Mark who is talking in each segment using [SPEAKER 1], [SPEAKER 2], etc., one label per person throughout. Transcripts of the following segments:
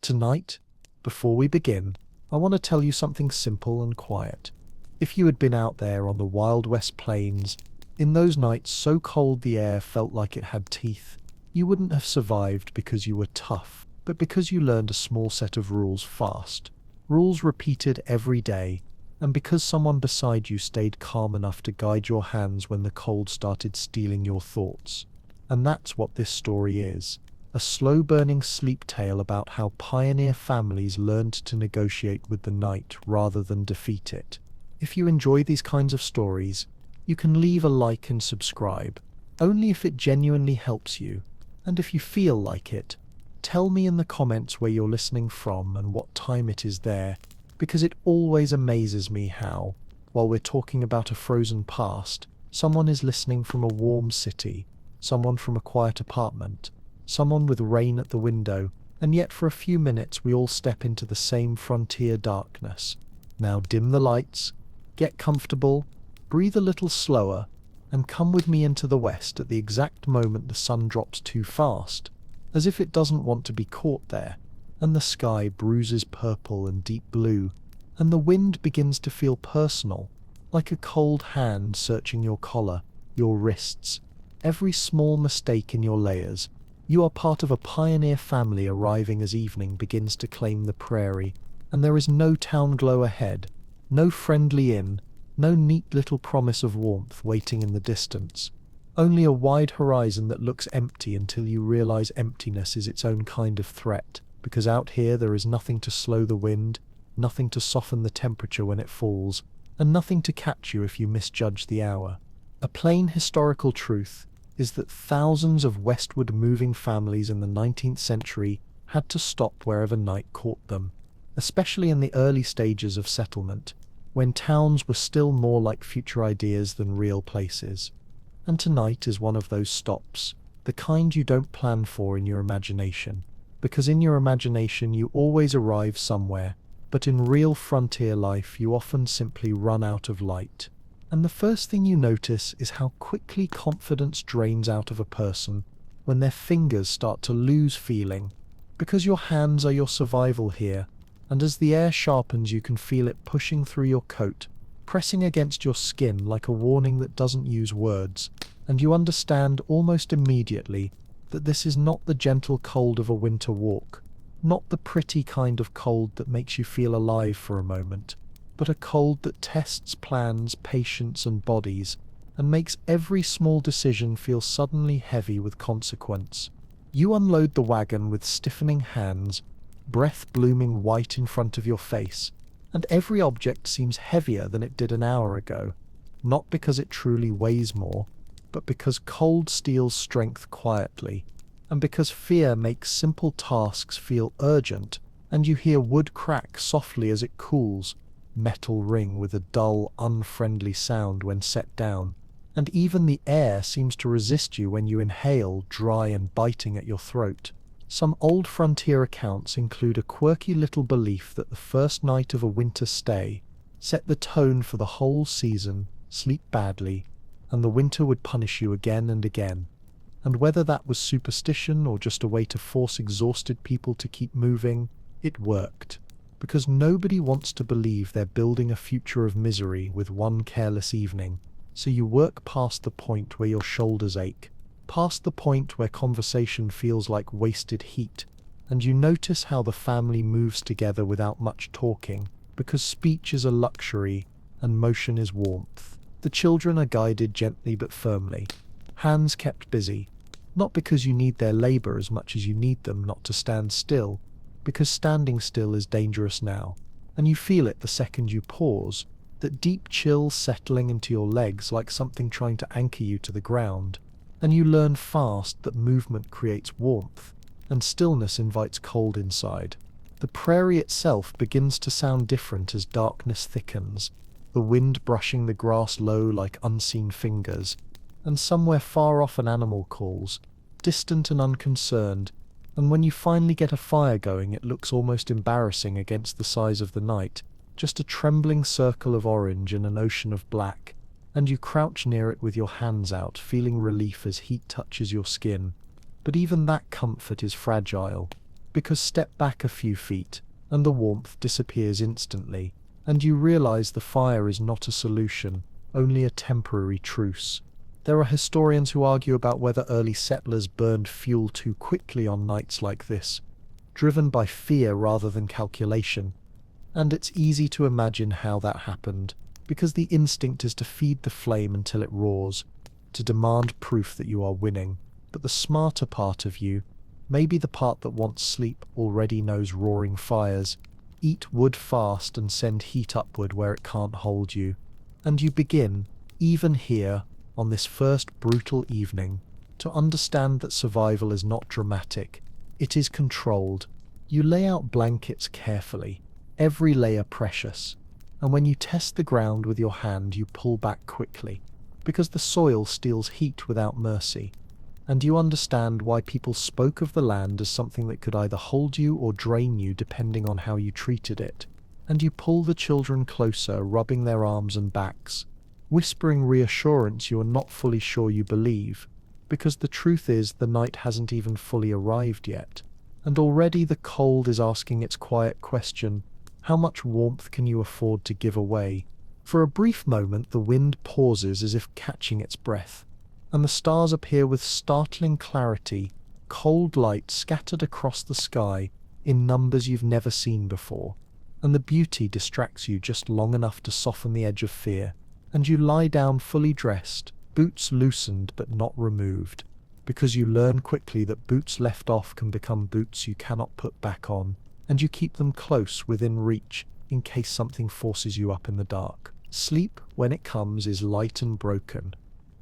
[SPEAKER 1] Tonight, before we begin, I want to tell you something simple and quiet. If you had been out there on the Wild West plains, in those nights so cold the air felt like it had teeth, you wouldn't have survived because you were tough, but because you learned a small set of rules fast. Rules repeated every day, and because someone beside you stayed calm enough to guide your hands when the cold started stealing your thoughts. And that's what this story is. A slow-burning sleep tale about how pioneer families learned to negotiate with the night rather than defeat it. If you enjoy these kinds of stories, you can leave a like and subscribe, only if it genuinely helps you. And if you feel like it, tell me in the comments where you're listening from and what time it is there, because it always amazes me how, while we're talking about a frozen past, someone is listening from a warm city, someone from a quiet apartment, someone with rain at the window, and yet for a few minutes we all step into the same frontier darkness. Now dim the lights, get comfortable, breathe a little slower, and come with me into the west at the exact moment the sun drops too fast, as if it doesn't want to be caught there, and the sky bruises purple and deep blue, and the wind begins to feel personal, like a cold hand searching your collar, your wrists, every small mistake in your layers. You are part of a pioneer family arriving as evening begins to claim the prairie, and there is no town glow ahead, no friendly inn, no neat little promise of warmth waiting in the distance. Only a wide horizon that looks empty until you realize emptiness is its own kind of threat, because out here there is nothing to slow the wind, nothing to soften the temperature when it falls, and nothing to catch you if you misjudge the hour. A plain historical truth is that thousands of westward moving families in the 19th century had to stop wherever night caught them, especially in the early stages of settlement, when towns were still more like future ideas than real places. And tonight is one of those stops, the kind you don't plan for in your imagination, because in your imagination you always arrive somewhere, but in real frontier life you often simply run out of light. And the first thing you notice is how quickly confidence drains out of a person when their fingers start to lose feeling, because your hands are your survival here, and as the air sharpens you can feel it pushing through your coat, pressing against your skin like a warning that doesn't use words, and you understand almost immediately that this is not the gentle cold of a winter walk, not the pretty kind of cold that makes you feel alive for a moment, but a cold that tests plans, patience, and bodies, and makes every small decision feel suddenly heavy with consequence. You unload the wagon with stiffening hands, breath blooming white in front of your face, and every object seems heavier than it did an hour ago, not because it truly weighs more, but because cold steals strength quietly, and because fear makes simple tasks feel urgent, and you hear wood crack softly as it cools, metal ring with a dull, unfriendly sound when set down, and even the air seems to resist you when you inhale, dry and biting at your throat. Some old frontier accounts include a quirky little belief that the first night of a winter stay set the tone for the whole season, sleep badly, and the winter would punish you again and again. And whether that was superstition or just a way to force exhausted people to keep moving, it worked. Because nobody wants to believe they're building a future of misery with one careless evening, so you work past the point where your shoulders ache, past the point where conversation feels like wasted heat, and you notice how the family moves together without much talking, because speech is a luxury and motion is warmth. The children are guided gently but firmly, hands kept busy, not because you need their labor as much as you need them not to stand still, because standing still is dangerous now, and you feel it the second you pause, that deep chill settling into your legs like something trying to anchor you to the ground, and you learn fast that movement creates warmth, and stillness invites cold inside. The prairie itself begins to sound different as darkness thickens, the wind brushing the grass low like unseen fingers, and somewhere far off an animal calls, distant and unconcerned, and when you finally get a fire going it looks almost embarrassing against the size of the night, just a trembling circle of orange in an ocean of black, and you crouch near it with your hands out, feeling relief as heat touches your skin. But even that comfort is fragile, because step back a few feet, and the warmth disappears instantly, and you realize the fire is not a solution, only a temporary truce. There are historians who argue about whether early settlers burned fuel too quickly on nights like this, driven by fear rather than calculation. And it's easy to imagine how that happened, because the instinct is to feed the flame until it roars, to demand proof that you are winning. But the smarter part of you, maybe the part that wants sleep, already knows roaring fires. Eat wood fast and send heat upward where it can't hold you. And you begin, even here, on this first brutal evening, to understand that survival is not dramatic. It is controlled. You lay out blankets carefully, every layer precious, and when you test the ground with your hand you pull back quickly, because the soil steals heat without mercy. And you understand why people spoke of the land as something that could either hold you or drain you depending on how you treated it. And you pull the children closer, rubbing their arms and backs, whispering reassurance you are not fully sure you believe, because the truth is the night hasn't even fully arrived yet. And already the cold is asking its quiet question, how much warmth can you afford to give away? For a brief moment the wind pauses as if catching its breath, and the stars appear with startling clarity, cold light scattered across the sky in numbers you've never seen before. And the beauty distracts you just long enough to soften the edge of fear, and you lie down fully dressed, boots loosened but not removed, because you learn quickly that boots left off can become boots you cannot put back on, and you keep them close within reach in case something forces you up in the dark. Sleep, when it comes, is light and broken,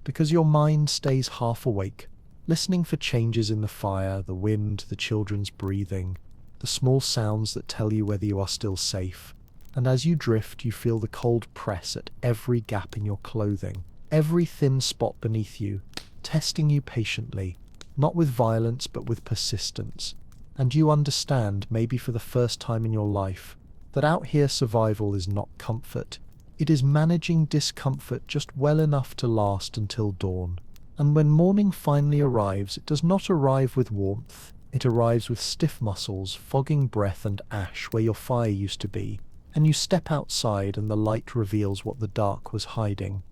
[SPEAKER 1] because your mind stays half awake, listening for changes in the fire, the wind, the children's breathing, the small sounds that tell you whether you are still safe. And as you drift, you feel the cold press at every gap in your clothing, every thin spot beneath you, testing you patiently, not with violence but with persistence. And you understand, maybe for the first time in your life, that out here survival is not comfort. It is managing discomfort just well enough to last until dawn. And when morning finally arrives, it does not arrive with warmth. It arrives with stiff muscles, fogging breath and ash where your fire used to be. And you step outside and the light reveals what the dark was hiding.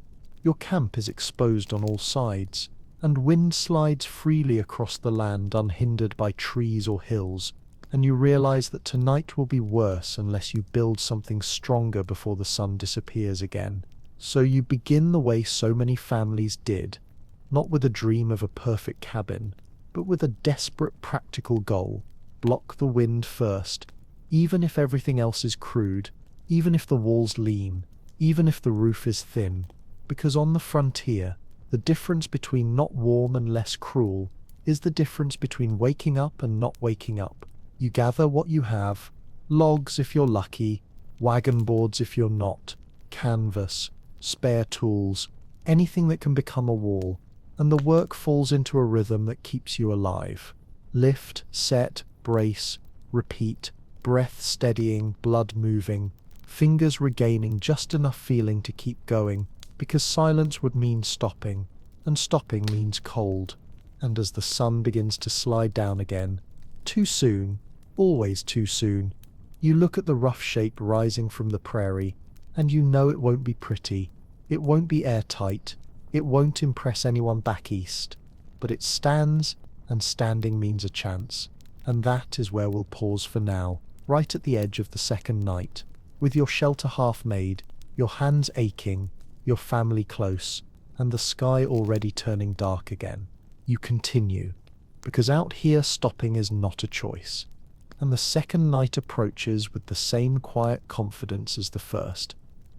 [SPEAKER 1] Your camp is exposed on all sides, and wind slides freely across the land unhindered by trees or hills. And you realize that tonight will be worse unless you build something stronger before the sun disappears again. So you begin the way so many families did, not with a dream of a perfect cabin, but with a desperate practical goal. Block the wind first, even if everything else is crude, even if the walls lean, even if the roof is thin, because on the frontier, the difference between not warm and less cruel is the difference between waking up and not waking up. You gather what you have, logs if you're lucky, wagon boards if you're not, canvas, spare tools, anything that can become a wall, and the work falls into a rhythm that keeps you alive. Lift, set, brace, repeat, breath steadying, blood moving, fingers regaining just enough feeling to keep going, because silence would mean stopping, and stopping means cold. And as the sun begins to slide down again, too soon, always too soon, you look at the rough shape rising from the prairie, and you know it won't be pretty, it won't be airtight, it won't impress anyone back east, but it stands, and standing means a chance. And that is where we'll pause for now, right at the edge of the second night, with your shelter half made, your hands aching, your family close, and the sky already turning dark again. You continue, because out here stopping is not a choice. And the second night approaches with the same quiet confidence as the first,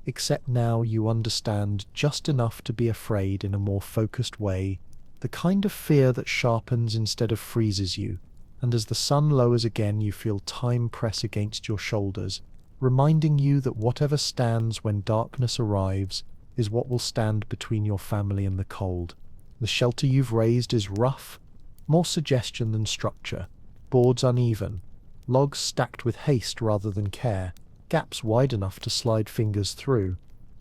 [SPEAKER 1] except now you understand just enough to be afraid in a more focused way, the kind of fear that sharpens instead of freezes you. And as the sun lowers again, you feel time press against your shoulders, reminding you that whatever stands when darkness arrives is what will stand between your family and the cold. The shelter you've raised is rough, more suggestion than structure, boards uneven, logs stacked with haste rather than care, gaps wide enough to slide fingers through.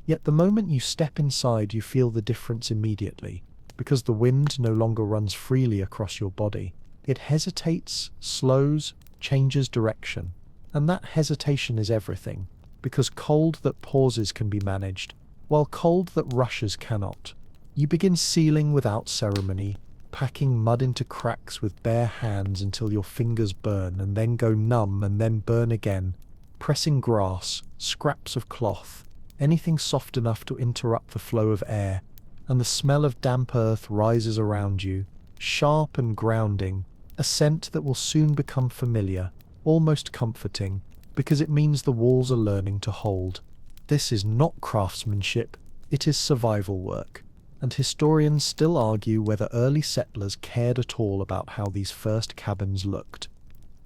[SPEAKER 1] Yet the moment you step inside you feel the difference immediately, because the wind no longer runs freely across your body. It hesitates, slows, changes direction. And that hesitation is everything, because cold that pauses can be managed, while cold that rushes cannot. You begin sealing without ceremony, packing mud into cracks with bare hands until your fingers burn and then go numb and then burn again, pressing grass, scraps of cloth, anything soft enough to interrupt the flow of air, and the smell of damp earth rises around you, sharp and grounding, a scent that will soon become familiar, almost comforting, because it means the walls are learning to hold. This is not craftsmanship, it is survival work, and historians still argue whether early settlers cared at all about how these first cabins looked.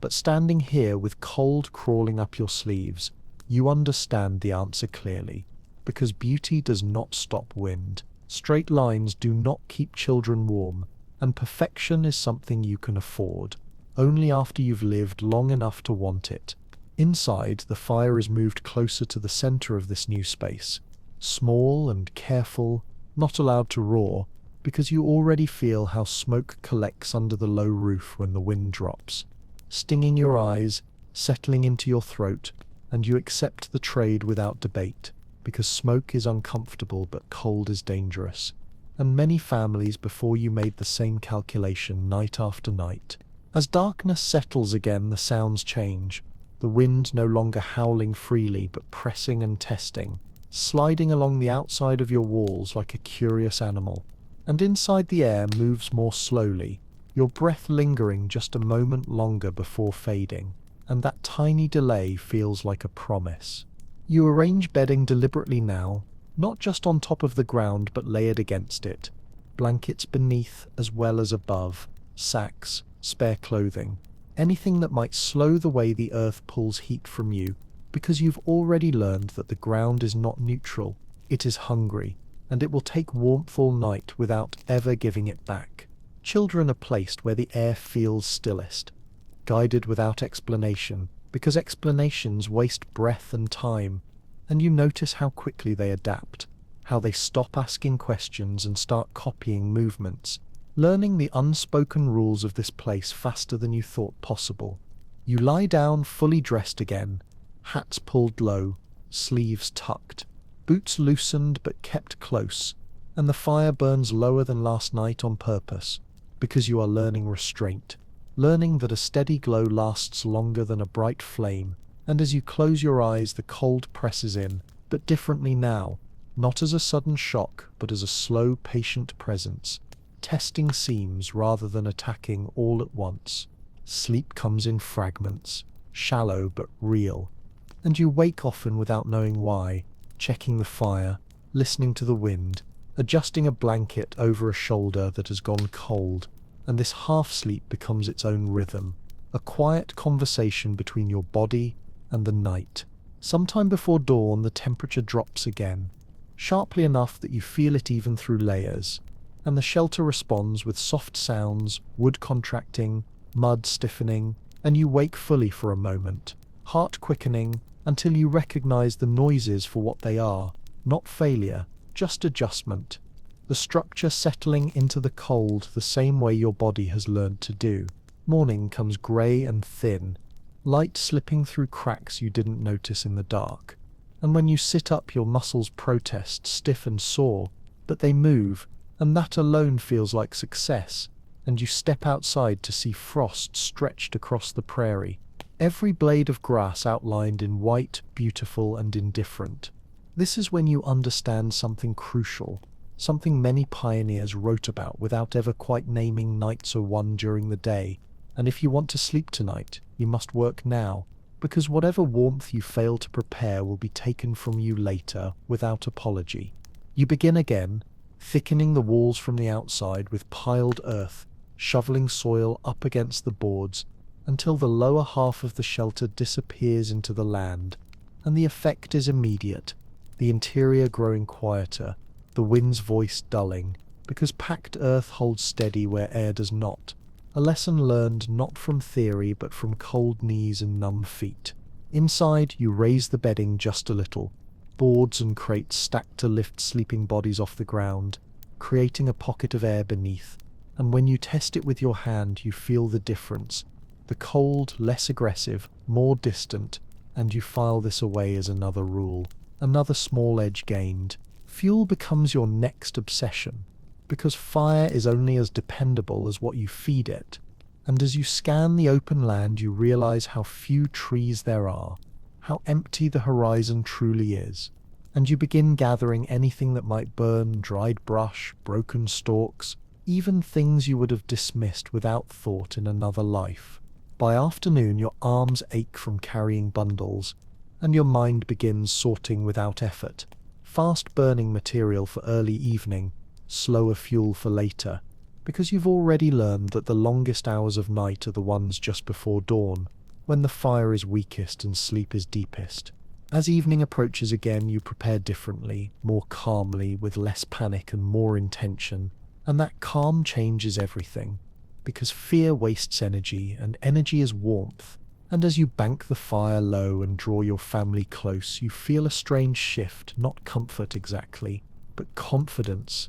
[SPEAKER 1] But standing here with cold crawling up your sleeves, you understand the answer clearly, because beauty does not stop wind, straight lines do not keep children warm, and perfection is something you can afford, only after you've lived long enough to want it. Inside, the fire is moved closer to the center of this new space, small and careful, not allowed to roar, because you already feel how smoke collects under the low roof when the wind drops, stinging your eyes, settling into your throat, and you accept the trade without debate, because smoke is uncomfortable but cold is dangerous. And many families before you made the same calculation night after night. As darkness settles again, the sounds change, the wind no longer howling freely but pressing and testing, sliding along the outside of your walls like a curious animal. And inside the air moves more slowly, your breath lingering just a moment longer before fading, and that tiny delay feels like a promise. You arrange bedding deliberately now, not just on top of the ground but layered against it, blankets beneath as well as above, sacks, spare clothing, anything that might slow the way the earth pulls heat from you, because you've already learned that the ground is not neutral, it is hungry, and it will take warmth all night without ever giving it back. Children are placed where the air feels stillest, guided without explanation, because explanations waste breath and time, and you notice how quickly they adapt, how they stop asking questions and start copying movements, learning the unspoken rules of this place faster than you thought possible. You lie down fully dressed again, hats pulled low, sleeves tucked, boots loosened but kept close, and the fire burns lower than last night on purpose, because you are learning restraint, learning that a steady glow lasts longer than a bright flame, and as you close your eyes the cold presses in, but differently now, not as a sudden shock but as a slow, patient presence, testing seams rather than attacking all at once. Sleep comes in fragments, shallow but real, and you wake often without knowing why, checking the fire, listening to the wind, adjusting a blanket over a shoulder that has gone cold, and this half-sleep becomes its own rhythm, a quiet conversation between your body and the night. Sometime before dawn the temperature drops again, sharply enough that you feel it even through layers, and the shelter responds with soft sounds, wood contracting, mud stiffening, and you wake fully for a moment, heart quickening, until you recognize the noises for what they are, not failure, just adjustment. The structure settling into the cold the same way your body has learned to do. Morning comes grey and thin, light slipping through cracks you didn't notice in the dark. And when you sit up your muscles protest, stiff and sore, but they move, and that alone feels like success, and you step outside to see frost stretched across the prairie, every blade of grass outlined in white, beautiful and indifferent. This is when you understand something crucial, something many pioneers wrote about without ever quite naming nights or one during the day. And if you want to sleep tonight, you must work now, because whatever warmth you fail to prepare will be taken from you later without apology. You begin again, thickening the walls from the outside with piled earth, shoveling soil up against the boards, until the lower half of the shelter disappears into the land, and the effect is immediate, the interior growing quieter, the wind's voice dulling, because packed earth holds steady where air does not. A lesson learned not from theory but from cold knees and numb feet. Inside, you raise the bedding just a little, boards and crates stacked to lift sleeping bodies off the ground, creating a pocket of air beneath, and when you test it with your hand you feel the difference. The cold, less aggressive, more distant, and you file this away as another rule, another small edge gained. Fuel becomes your next obsession, because fire is only as dependable as what you feed it. And as you scan the open land, you realize how few trees there are, how empty the horizon truly is, and you begin gathering anything that might burn: dried brush, broken stalks, even things you would have dismissed without thought in another life. By afternoon, your arms ache from carrying bundles, and your mind begins sorting without effort. Fast-burning material for early evening, slower fuel for later, because you've already learned that the longest hours of night are the ones just before dawn, when the fire is weakest and sleep is deepest. As evening approaches again, you prepare differently, more calmly, with less panic and more intention, and that calm changes everything, because fear wastes energy, and energy is warmth. And as you bank the fire low and draw your family close, you feel a strange shift, not comfort exactly, but confidence.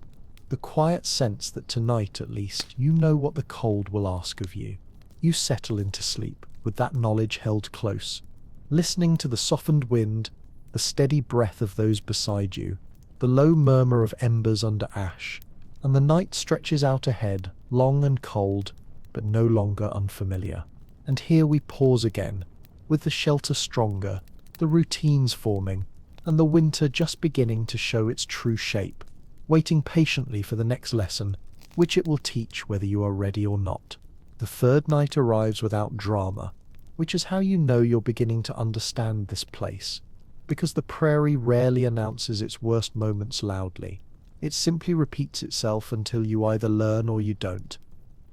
[SPEAKER 1] The quiet sense that tonight, at least, you know what the cold will ask of you. You settle into sleep, with that knowledge held close, listening to the softened wind, the steady breath of those beside you, the low murmur of embers under ash, and the night stretches out ahead, long and cold, but no longer unfamiliar. And here we pause again, with the shelter stronger, the routines forming, and the winter just beginning to show its true shape, waiting patiently for the next lesson, which it will teach whether you are ready or not. The third night arrives without drama, which is how you know you're beginning to understand this place, because the prairie rarely announces its worst moments loudly. It simply repeats itself until you either learn or you don't.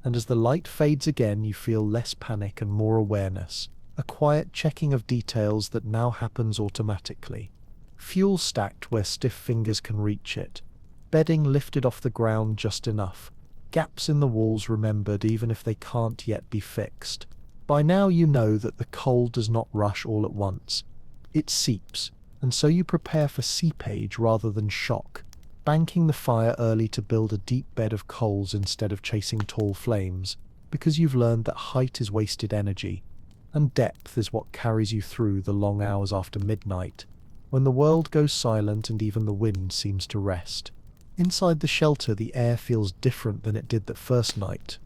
[SPEAKER 1] And as the light fades again, you feel less panic and more awareness, a quiet checking of details that now happens automatically. Fuel stacked where stiff fingers can reach it, bedding lifted off the ground just enough, gaps in the walls remembered even if they can't yet be fixed. By now you know that the cold does not rush all at once. It seeps, and so you prepare for seepage rather than shock, banking the fire early to build a deep bed of coals instead of chasing tall flames, because you've learned that height is wasted energy, and depth is what carries you through the long hours after midnight, when the world goes silent and even the wind seems to rest. Inside the shelter, the air feels different than it did that first night.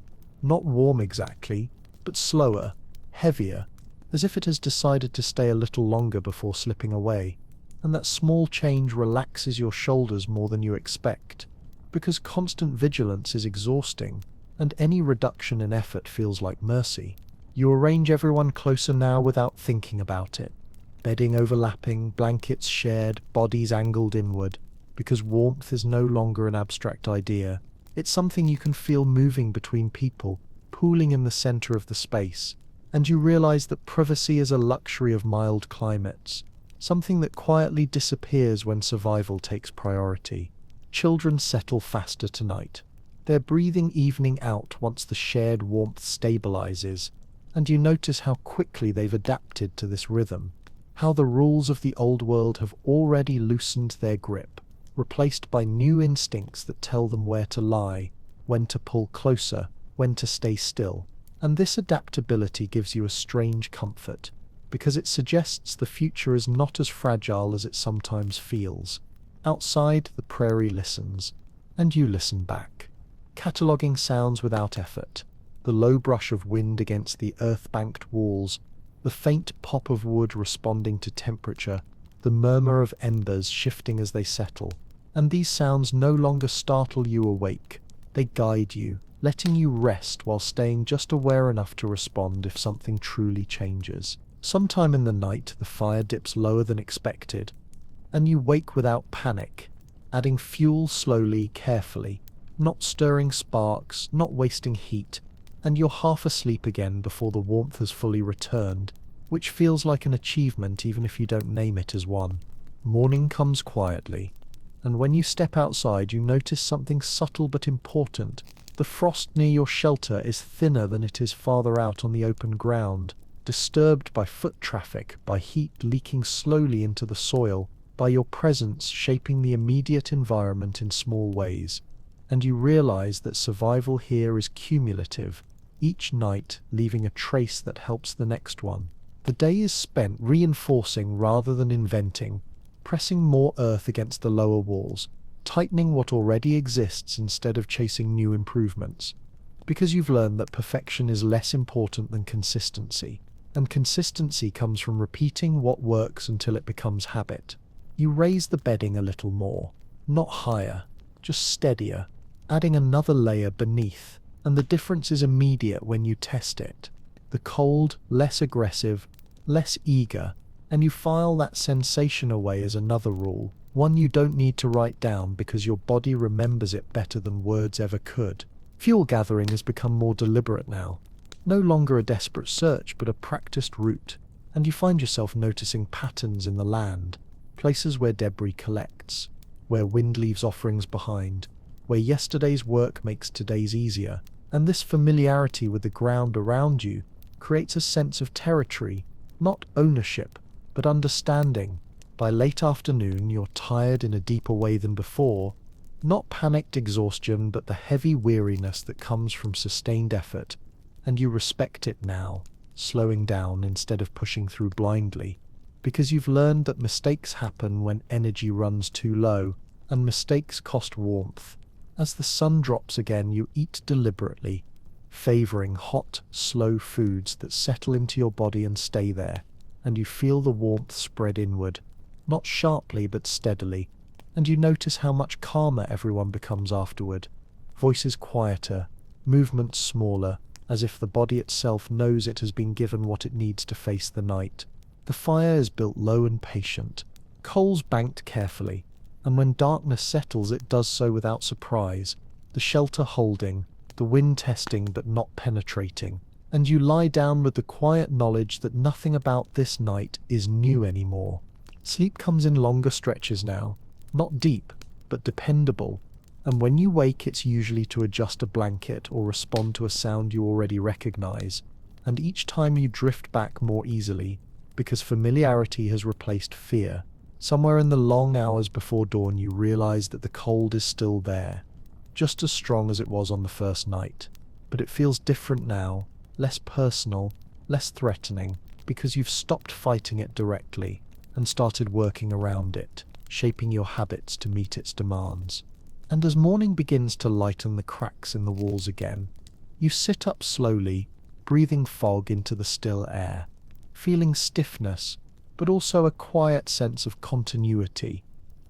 [SPEAKER 1] Not warm exactly, but slower, heavier, as if it has decided to stay a little longer before slipping away. And that small change relaxes your shoulders more than you expect, because constant vigilance is exhausting, and any reduction in effort feels like mercy. You arrange everyone closer now without thinking about it, bedding overlapping, blankets shared, bodies angled inward, because warmth is no longer an abstract idea. It's something you can feel moving between people, pooling in the center of the space, and you realize that privacy is a luxury of mild climates, something that quietly disappears when survival takes priority. Children settle faster tonight, their breathing evening out once the shared warmth stabilizes, and you notice how quickly they've adapted to this rhythm, how the rules of the old world have already loosened their grip, replaced by new instincts that tell them where to lie, when to pull closer, when to stay still. And this adaptability gives you a strange comfort, because it suggests the future is not as fragile as it sometimes feels. Outside, the prairie listens, and you listen back, cataloguing sounds without effort: the low brush of wind against the earth-banked walls, the faint pop of wood responding to temperature, the murmur of embers shifting as they settle. And these sounds no longer startle you awake, they guide you, letting you rest while staying just aware enough to respond if something truly changes. Sometime in the night, the fire dips lower than expected, and you wake without panic, adding fuel slowly, carefully, not stirring sparks, not wasting heat, and you're half asleep again before the warmth has fully returned, which feels like an achievement even if you don't name it as one. Morning comes quietly, and when you step outside you notice something subtle but important. The frost near your shelter is thinner than it is farther out on the open ground, disturbed by foot traffic, by heat leaking slowly into the soil, by your presence shaping the immediate environment in small ways. And you realize that survival here is cumulative, each night leaving a trace that helps the next one. The day is spent reinforcing rather than inventing, pressing more earth against the lower walls, tightening what already exists instead of chasing new improvements. Because you've learned that perfection is less important than consistency, and consistency comes from repeating what works until it becomes habit. You raise the bedding a little more, not higher, just steadier, adding another layer beneath, and the difference is immediate when you test it. The cold, less aggressive, less eager, and you file that sensation away as another rule, one you don't need to write down because your body remembers it better than words ever could. Fuel gathering has become more deliberate now, no longer a desperate search but a practiced route, and you find yourself noticing patterns in the land, places where debris collects, where wind leaves offerings behind, where yesterday's work makes today's easier, and this familiarity with the ground around you creates a sense of territory, not ownership, but understanding. By late afternoon, you're tired in a deeper way than before, not panicked exhaustion, but the heavy weariness that comes from sustained effort, and you respect it now, slowing down instead of pushing through blindly, because you've learned that mistakes happen when energy runs too low, and mistakes cost warmth. As the sun drops again, you eat deliberately, favoring hot, slow foods that settle into your body and stay there, and you feel the warmth spread inward, not sharply but steadily, and you notice how much calmer everyone becomes afterward. Voices quieter, movements smaller, as if the body itself knows it has been given what it needs to face the night. The fire is built low and patient, coals banked carefully, and when darkness settles it does so without surprise, the shelter holding, the wind testing but not penetrating, and you lie down with the quiet knowledge that nothing about this night is new anymore. Sleep comes in longer stretches now, not deep, but dependable, and when you wake it's usually to adjust a blanket or respond to a sound you already recognize, and each time you drift back more easily, because familiarity has replaced fear. Somewhere in the long hours before dawn you realize that the cold is still there, just as strong as it was on the first night, but it feels different now, less personal, less threatening, because you've stopped fighting it directly and started working around it, shaping your habits to meet its demands. And as morning begins to lighten the cracks in the walls again, you sit up slowly, breathing fog into the still air, feeling stiffness, but also a quiet sense of continuity,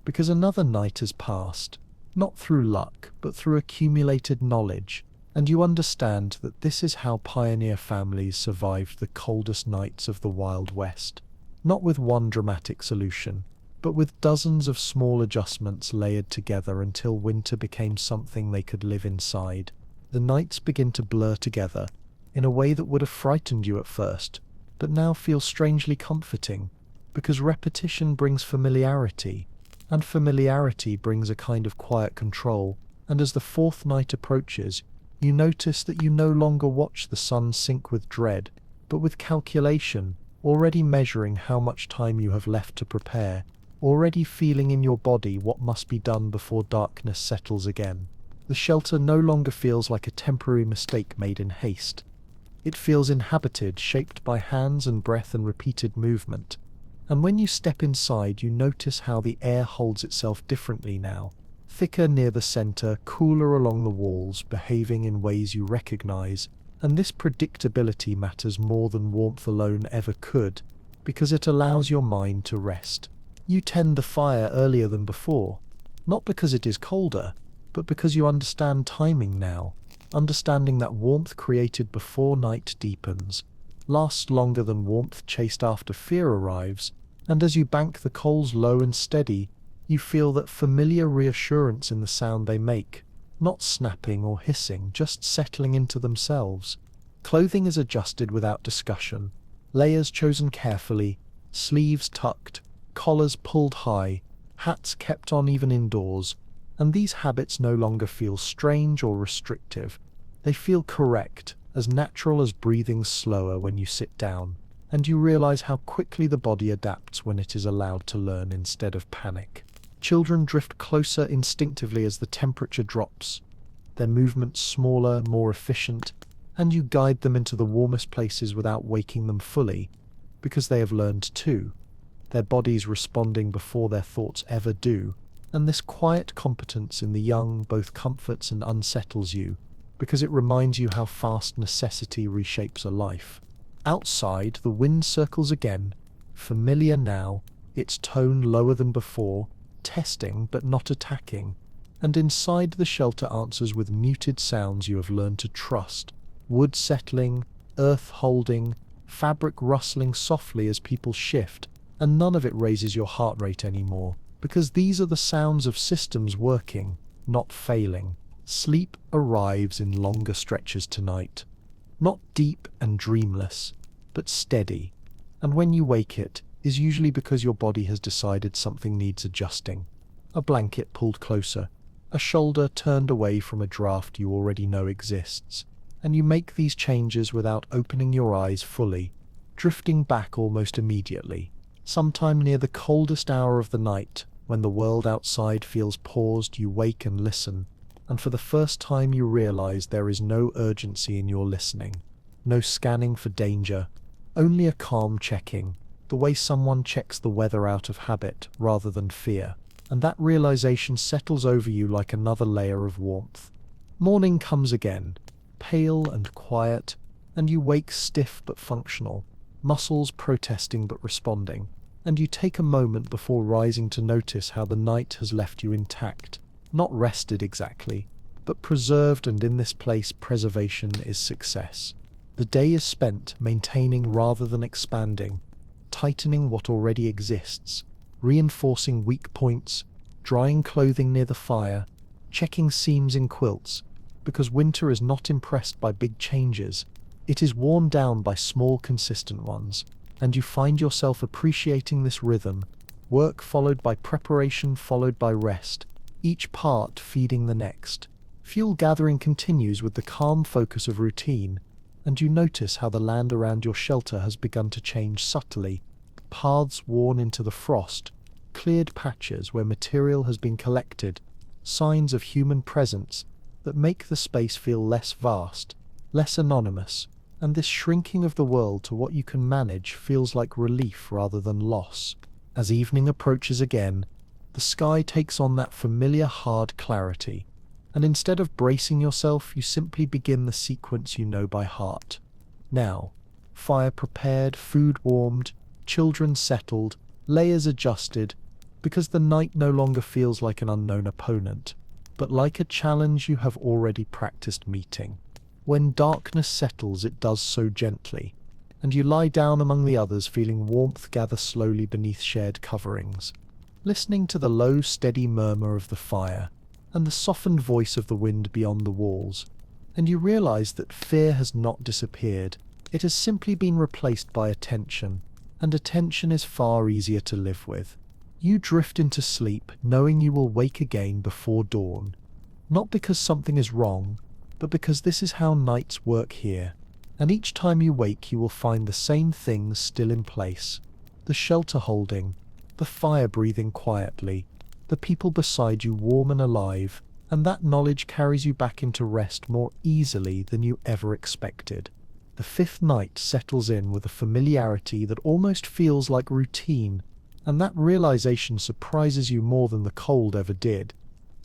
[SPEAKER 1] because another night has passed, not through luck, but through accumulated knowledge, and you understand that this is how pioneer families survived the coldest nights of the Wild West, not with one dramatic solution, but with dozens of small adjustments layered together until winter became something they could live inside. The nights begin to blur together, in a way that would have frightened you at first, but now feels strangely comforting, because repetition brings familiarity, and familiarity brings a kind of quiet control, and as the fourth night approaches, you notice that you no longer watch the sun sink with dread, but with calculation, already measuring how much time you have left to prepare, already feeling in your body what must be done before darkness settles again. The shelter no longer feels like a temporary mistake made in haste. It feels inhabited, shaped by hands and breath and repeated movement. And when you step inside, you notice how the air holds itself differently now. Thicker near the center, cooler along the walls, behaving in ways you recognize. And this predictability matters more than warmth alone ever could, because it allows your mind to rest. You tend the fire earlier than before, not because it is colder, but because you understand timing now, understanding that warmth created before night deepens, lasts longer than warmth chased after fear arrives, and as you bank the coals low and steady, you feel that familiar reassurance in the sound they make, not snapping or hissing, just settling into themselves. Clothing is adjusted without discussion, layers chosen carefully, sleeves tucked, collars pulled high, hats kept on even indoors, and these habits no longer feel strange or restrictive. They feel correct, as natural as breathing slower when you sit down, and you realize how quickly the body adapts when it is allowed to learn instead of panic. Children drift closer instinctively as the temperature drops, their movements smaller, more efficient, and you guide them into the warmest places without waking them fully, because they have learned to, their bodies responding before their thoughts ever do, and this quiet competence in the young both comforts and unsettles you, because it reminds you how fast necessity reshapes a life. Outside, the wind circles again, familiar now, its tone lower than before, testing but not attacking, and inside the shelter answers with muted sounds you have learned to trust, wood settling, earth holding, fabric rustling softly as people shift, and none of it raises your heart rate anymore, because these are the sounds of systems working, not failing. Sleep arrives in longer stretches tonight, not deep and dreamless, but steady, and when you wake it is usually because your body has decided something needs adjusting. A blanket pulled closer, a shoulder turned away from a draft you already know exists, and you make these changes without opening your eyes fully, drifting back almost immediately, sometime near the coldest hour of the night, when the world outside feels paused. You wake and listen, and for the first time you realize there is no urgency in your listening, no scanning for danger, only a calm checking, the way someone checks the weather out of habit rather than fear, and that realization settles over you like another layer of warmth. Morning comes again, pale and quiet, and you wake stiff but functional, muscles protesting but responding, and you take a moment before rising to notice how the night has left you intact, not rested exactly, but preserved, and in this place preservation is success. The day is spent maintaining rather than expanding, tightening what already exists, reinforcing weak points, drying clothing near the fire, checking seams in quilts, because winter is not impressed by big changes, it is worn down by small consistent ones, and you find yourself appreciating this rhythm, work followed by preparation followed by rest, each part feeding the next. Fuel gathering continues with the calm focus of routine, and you notice how the land around your shelter has begun to change subtly, paths worn into the frost, cleared patches where material has been collected, signs of human presence that make the space feel less vast, less anonymous, and this shrinking of the world to what you can manage feels like relief rather than loss. As evening approaches again, the sky takes on that familiar hard clarity, and instead of bracing yourself, you simply begin the sequence you know by heart. Now, fire prepared, food warmed, children settled, layers adjusted, because the night no longer feels like an unknown opponent, but like a challenge you have already practiced meeting. When darkness settles, it does so gently, and you lie down among the others, feeling warmth gather slowly beneath shared coverings, listening to the low, steady murmur of the fire and the softened voice of the wind beyond the walls, and you realize that fear has not disappeared. It has simply been replaced by attention, and attention is far easier to live with. You drift into sleep, knowing you will wake again before dawn, not because something is wrong, but because this is how nights work here, and each time you wake you will find the same things still in place, the shelter holding, the fire breathing quietly, the people beside you warm and alive, and that knowledge carries you back into rest more easily than you ever expected. The fifth night settles in with a familiarity that almost feels like routine, and that realization surprises you more than the cold ever did,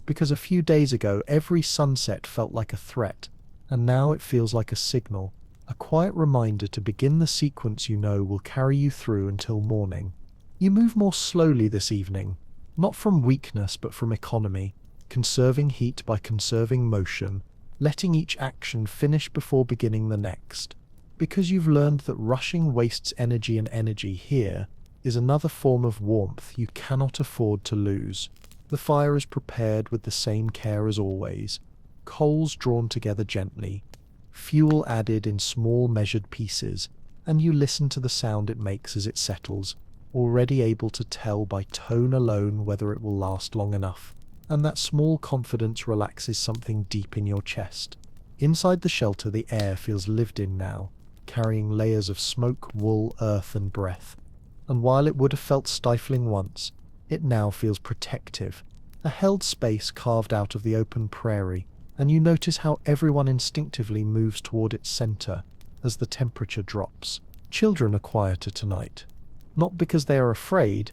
[SPEAKER 1] because a few days ago every sunset felt like a threat, and now it feels like a signal, a quiet reminder to begin the sequence you know will carry you through until morning. You move more slowly this evening, not from weakness but from economy, conserving heat by conserving motion, letting each action finish before beginning the next, because you've learned that rushing wastes energy, and energy here is another form of warmth you cannot afford to lose. The fire is prepared with the same care as always, coals drawn together gently, fuel added in small measured pieces, and you listen to the sound it makes as it settles, already able to tell by tone alone whether it will last long enough, and that small confidence relaxes something deep in your chest. Inside the shelter the air feels lived in now, carrying layers of smoke, wool, earth and breath, and while it would have felt stifling once, it now feels protective, a held space carved out of the open prairie, and you notice how everyone instinctively moves toward its center as the temperature drops. Children are quieter tonight, not because they are afraid,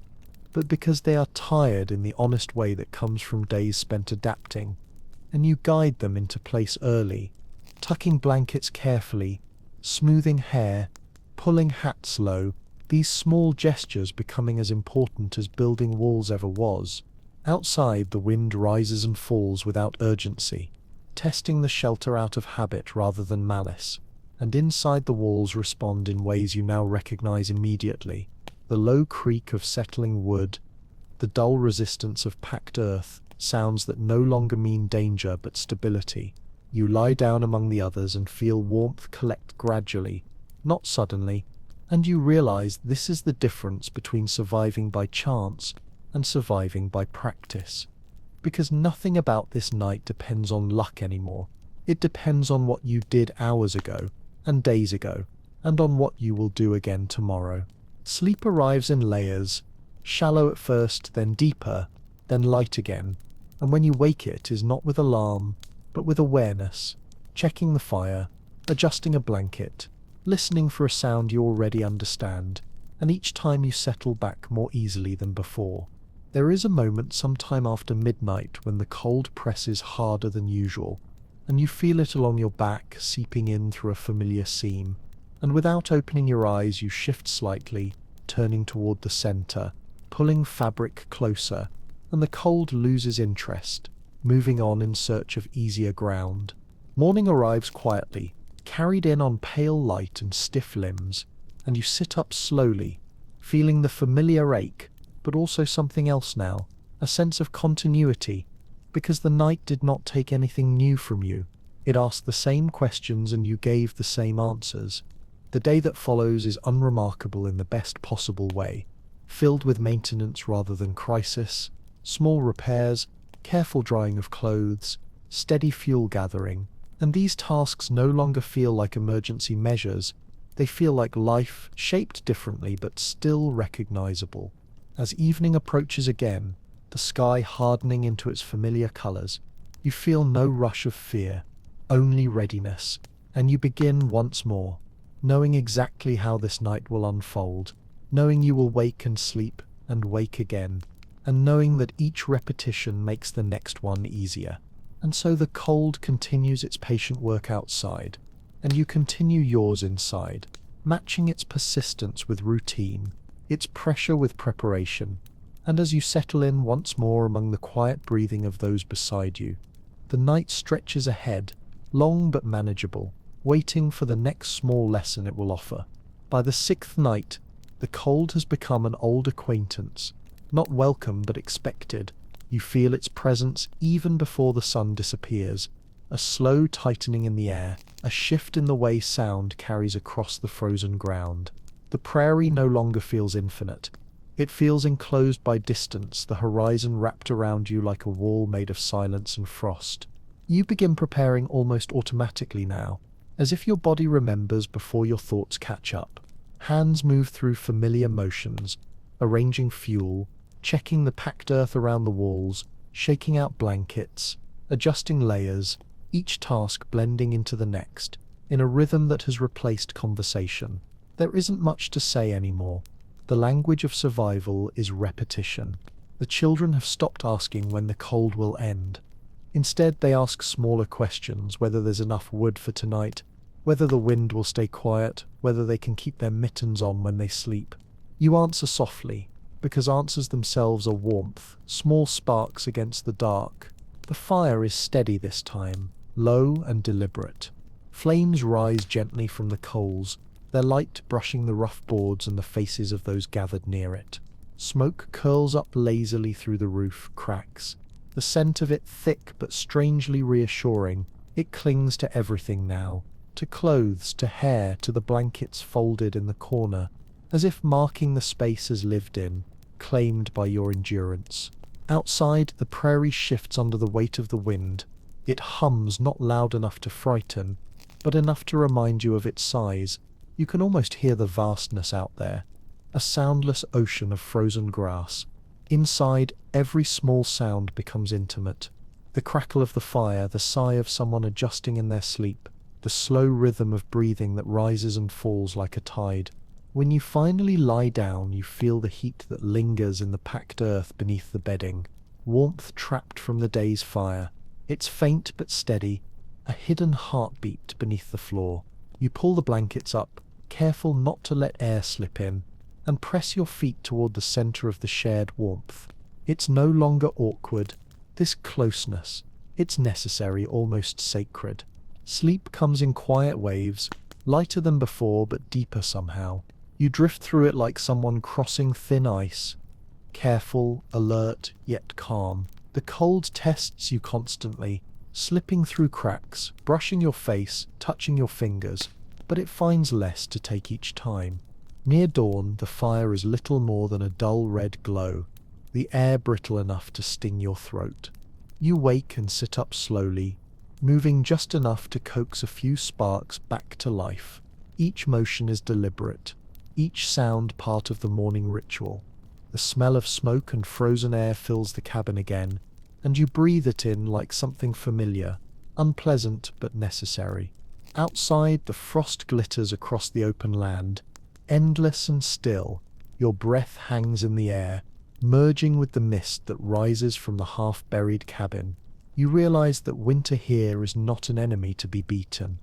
[SPEAKER 1] but because they are tired in the honest way that comes from days spent adapting, and you guide them into place early, tucking blankets carefully, smoothing hair, pulling hats low, these small gestures becoming as important as building walls ever was. Outside, the wind rises and falls without urgency, testing the shelter out of habit rather than malice, and inside the walls respond in ways you now recognize immediately. The low creak of settling wood, the dull resistance of packed earth, sounds that no longer mean danger but stability. You lie down among the others and feel warmth collect gradually, not suddenly, and you realize this is the difference between surviving by chance and surviving by practice. Because nothing about this night depends on luck anymore. It depends on what you did hours ago, and days ago, and on what you will do again tomorrow. Sleep arrives in layers, shallow at first, then deeper, then light again, and when you wake it is not with alarm, but with awareness, checking the fire, adjusting a blanket, listening for a sound you already understand, and each time you settle back more easily than before. There is a moment sometime after midnight when the cold presses harder than usual, and you feel it along your back seeping in through a familiar seam, and without opening your eyes you shift slightly, turning toward the center, pulling fabric closer, and the cold loses interest, moving on in search of easier ground. Morning arrives quietly, carried in on pale light and stiff limbs, and you sit up slowly, feeling the familiar ache, but also something else now, a sense of continuity, because the night did not take anything new from you. It asked the same questions and you gave the same answers. The day that follows is unremarkable in the best possible way, filled with maintenance rather than crisis, small repairs, careful drying of clothes, steady fuel gathering, and these tasks no longer feel like emergency measures. They feel like life, shaped differently but still recognizable. As evening approaches again, the sky hardening into its familiar colors, you feel no rush of fear, only readiness, and you begin once more, knowing exactly how this night will unfold, knowing you will wake and sleep and wake again, and knowing that each repetition makes the next one easier. And so the cold continues its patient work outside, and you continue yours inside, matching its persistence with routine, its pressure with preparation. And as you settle in once more among the quiet breathing of those beside you, the night stretches ahead, long but manageable, waiting for the next small lesson it will offer. By the sixth night, the cold has become an old acquaintance, not welcome but expected. You feel its presence even before the sun disappears, a slow tightening in the air, a shift in the way sound carries across the frozen ground. The prairie no longer feels infinite. It feels enclosed by distance, the horizon wrapped around you like a wall made of silence and frost. You begin preparing almost automatically now, as if your body remembers before your thoughts catch up. Hands move through familiar motions, arranging fuel, checking the packed earth around the walls, shaking out blankets, adjusting layers, each task blending into the next, in a rhythm that has replaced conversation. There isn't much to say anymore. The language of survival is repetition. The children have stopped asking when the cold will end. Instead, they ask smaller questions: whether there's enough wood for tonight, whether the wind will stay quiet, whether they can keep their mittens on when they sleep. You answer softly, because answers themselves are warmth, small sparks against the dark. The fire is steady this time, low and deliberate. Flames rise gently from the coals, their light brushing the rough boards and the faces of those gathered near it. Smoke curls up lazily through the roof cracks, the scent of it thick but strangely reassuring. It clings to everything now, to clothes, to hair, to the blankets folded in the corner, as if marking the space as lived in, claimed by your endurance. Outside, the prairie shifts under the weight of the wind. It hums, not loud enough to frighten, but enough to remind you of its size. You can almost hear the vastness out there, a soundless ocean of frozen grass. Inside, every small sound becomes intimate. The crackle of the fire, the sigh of someone adjusting in their sleep, the slow rhythm of breathing that rises and falls like a tide. When you finally lie down, you feel the heat that lingers in the packed earth beneath the bedding, warmth trapped from the day's fire. It's faint but steady, a hidden heartbeat beneath the floor. You pull the blankets up, careful not to let air slip in, and press your feet toward the center of the shared warmth. It's no longer awkward, this closeness. It's necessary, almost sacred. Sleep comes in quiet waves, lighter than before but deeper somehow. You drift through it like someone crossing thin ice, careful, alert, yet calm. The cold tests you constantly, slipping through cracks, brushing your face, touching your fingers, but it finds less to take each time. Near dawn, the fire is little more than a dull red glow, the air brittle enough to sting your throat. You wake and sit up slowly, moving just enough to coax a few sparks back to life. Each motion is deliberate, each sound part of the morning ritual. The smell of smoke and frozen air fills the cabin again, and you breathe it in like something familiar, unpleasant but necessary. Outside, the frost glitters across the open land, endless and still. Your breath hangs in the air, merging with the mist that rises from the half-buried cabin. You realize that winter here is not an enemy to be beaten.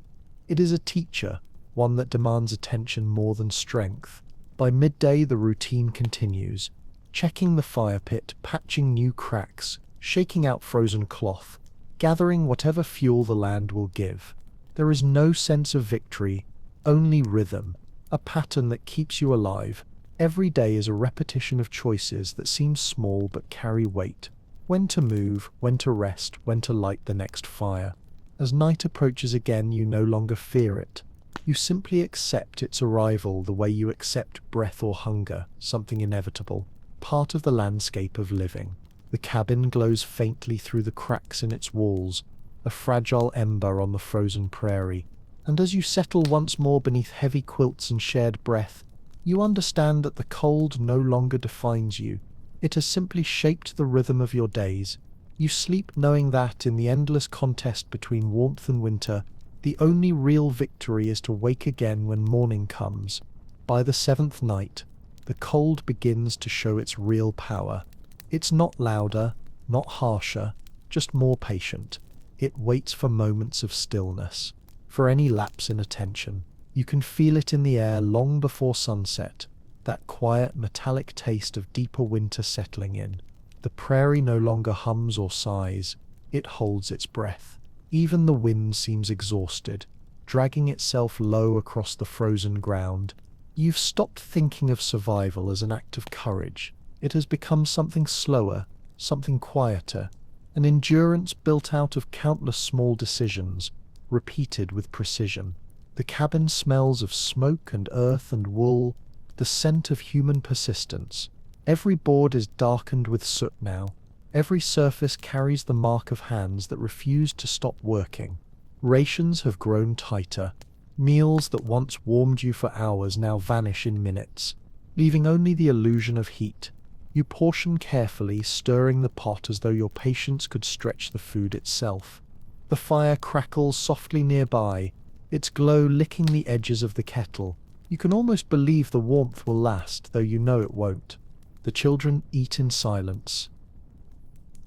[SPEAKER 1] It is a teacher, one that demands attention more than strength. By midday, the routine continues, checking the fire pit, patching new cracks, shaking out frozen cloth, gathering whatever fuel the land will give. There is no sense of victory, only rhythm, a pattern that keeps you alive. Every day is a repetition of choices that seem small but carry weight. When to move, when to rest, when to light the next fire. As night approaches again, you no longer fear it. You simply accept its arrival the way you accept breath or hunger, something inevitable, part of the landscape of living. The cabin glows faintly through the cracks in its walls, a fragile ember on the frozen prairie. And as you settle once more beneath heavy quilts and shared breath, you understand that the cold no longer defines you. It has simply shaped the rhythm of your days. You sleep knowing that, in the endless contest between warmth and winter, the only real victory is to wake again when morning comes. By the seventh night, the cold begins to show its real power. It's not louder, not harsher, just more patient. It waits for moments of stillness, for any lapse in attention. You can feel it in the air long before sunset, that quiet metallic taste of deeper winter settling in. The prairie no longer hums or sighs, it holds its breath. Even the wind seems exhausted, dragging itself low across the frozen ground. You've stopped thinking of survival as an act of courage. It has become something slower, something quieter, an endurance built out of countless small decisions, repeated with precision. The cabin smells of smoke and earth and wool, the scent of human persistence. Every board is darkened with soot now. Every surface carries the mark of hands that refuse to stop working. Rations have grown tighter. Meals that once warmed you for hours now vanish in minutes, leaving only the illusion of heat. You portion carefully, stirring the pot as though your patience could stretch the food itself. The fire crackles softly nearby, its glow licking the edges of the kettle. You can almost believe the warmth will last, though you know it won't. The children eat in silence.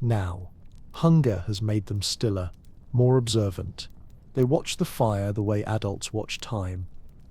[SPEAKER 1] Now, hunger has made them stiller, more observant. They watch the fire the way adults watch time.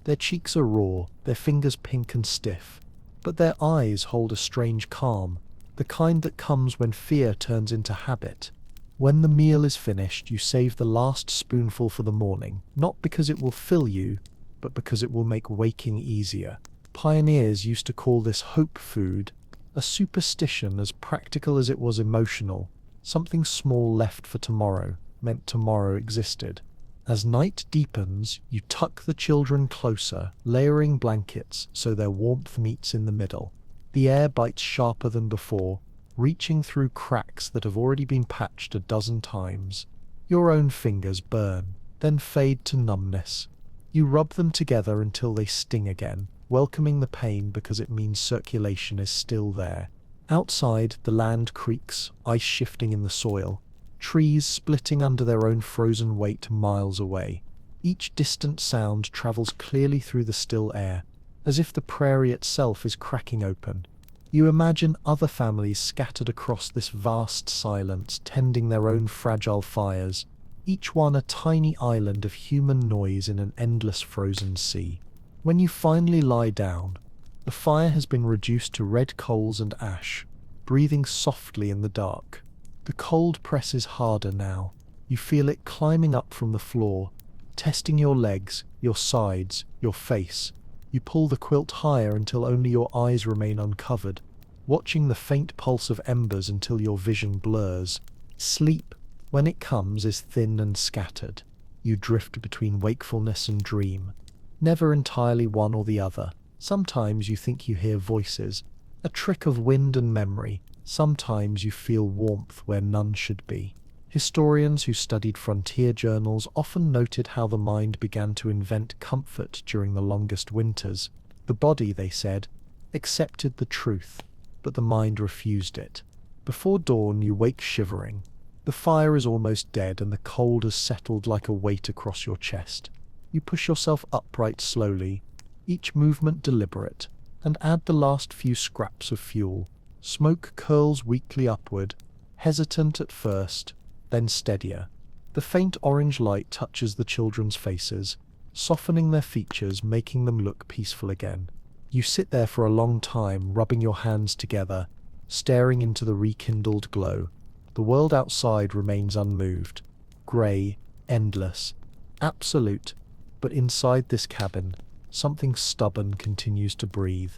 [SPEAKER 1] Their cheeks are raw, their fingers pink and stiff, but their eyes hold a strange calm, the kind that comes when fear turns into habit. When the meal is finished, you save the last spoonful for the morning, not because it will fill you, but because it will make waking easier. Pioneers used to call this hope food, a superstition as practical as it was emotional, something small left for tomorrow, meant tomorrow existed. As night deepens, you tuck the children closer, layering blankets so their warmth meets in the middle. The air bites sharper than before, reaching through cracks that have already been patched a dozen times. Your own fingers burn, then fade to numbness. You rub them together until they sting again, welcoming the pain because it means circulation is still there. Outside, the land creaks, ice shifting in the soil. trees splitting under their own frozen weight miles away. Each distant sound travels clearly through the still air, as if the prairie itself is cracking open. You imagine other families scattered across this vast silence, tending their own fragile fires, each one a tiny island of human noise in an endless frozen sea. When you finally lie down, the fire has been reduced to red coals and ash, breathing softly in the dark. The cold presses harder now. You feel it climbing up from the floor, testing your legs, your sides, your face. You pull the quilt higher until only your eyes remain uncovered, watching the faint pulse of embers until your vision blurs. Sleep, when it comes, is thin and scattered. You drift between wakefulness and dream, never entirely one or the other. Sometimes you think you hear voices, a trick of wind and memory. Sometimes you feel warmth where none should be. Historians who studied frontier journals often noted how the mind began to invent comfort during the longest winters. The body, they said, accepted the truth, but the mind refused it. Before dawn you wake shivering. The fire is almost dead and the cold has settled like a weight across your chest. You push yourself upright slowly, each movement deliberate, and add the last few scraps of fuel. Smoke curls weakly upward, hesitant at first, then steadier. The faint orange light touches the children's faces, softening their features, making them look peaceful again. You sit there for a long time, rubbing your hands together, staring into the rekindled glow. The world outside remains unmoved, grey, endless, absolute, but inside this cabin, something stubborn continues to breathe,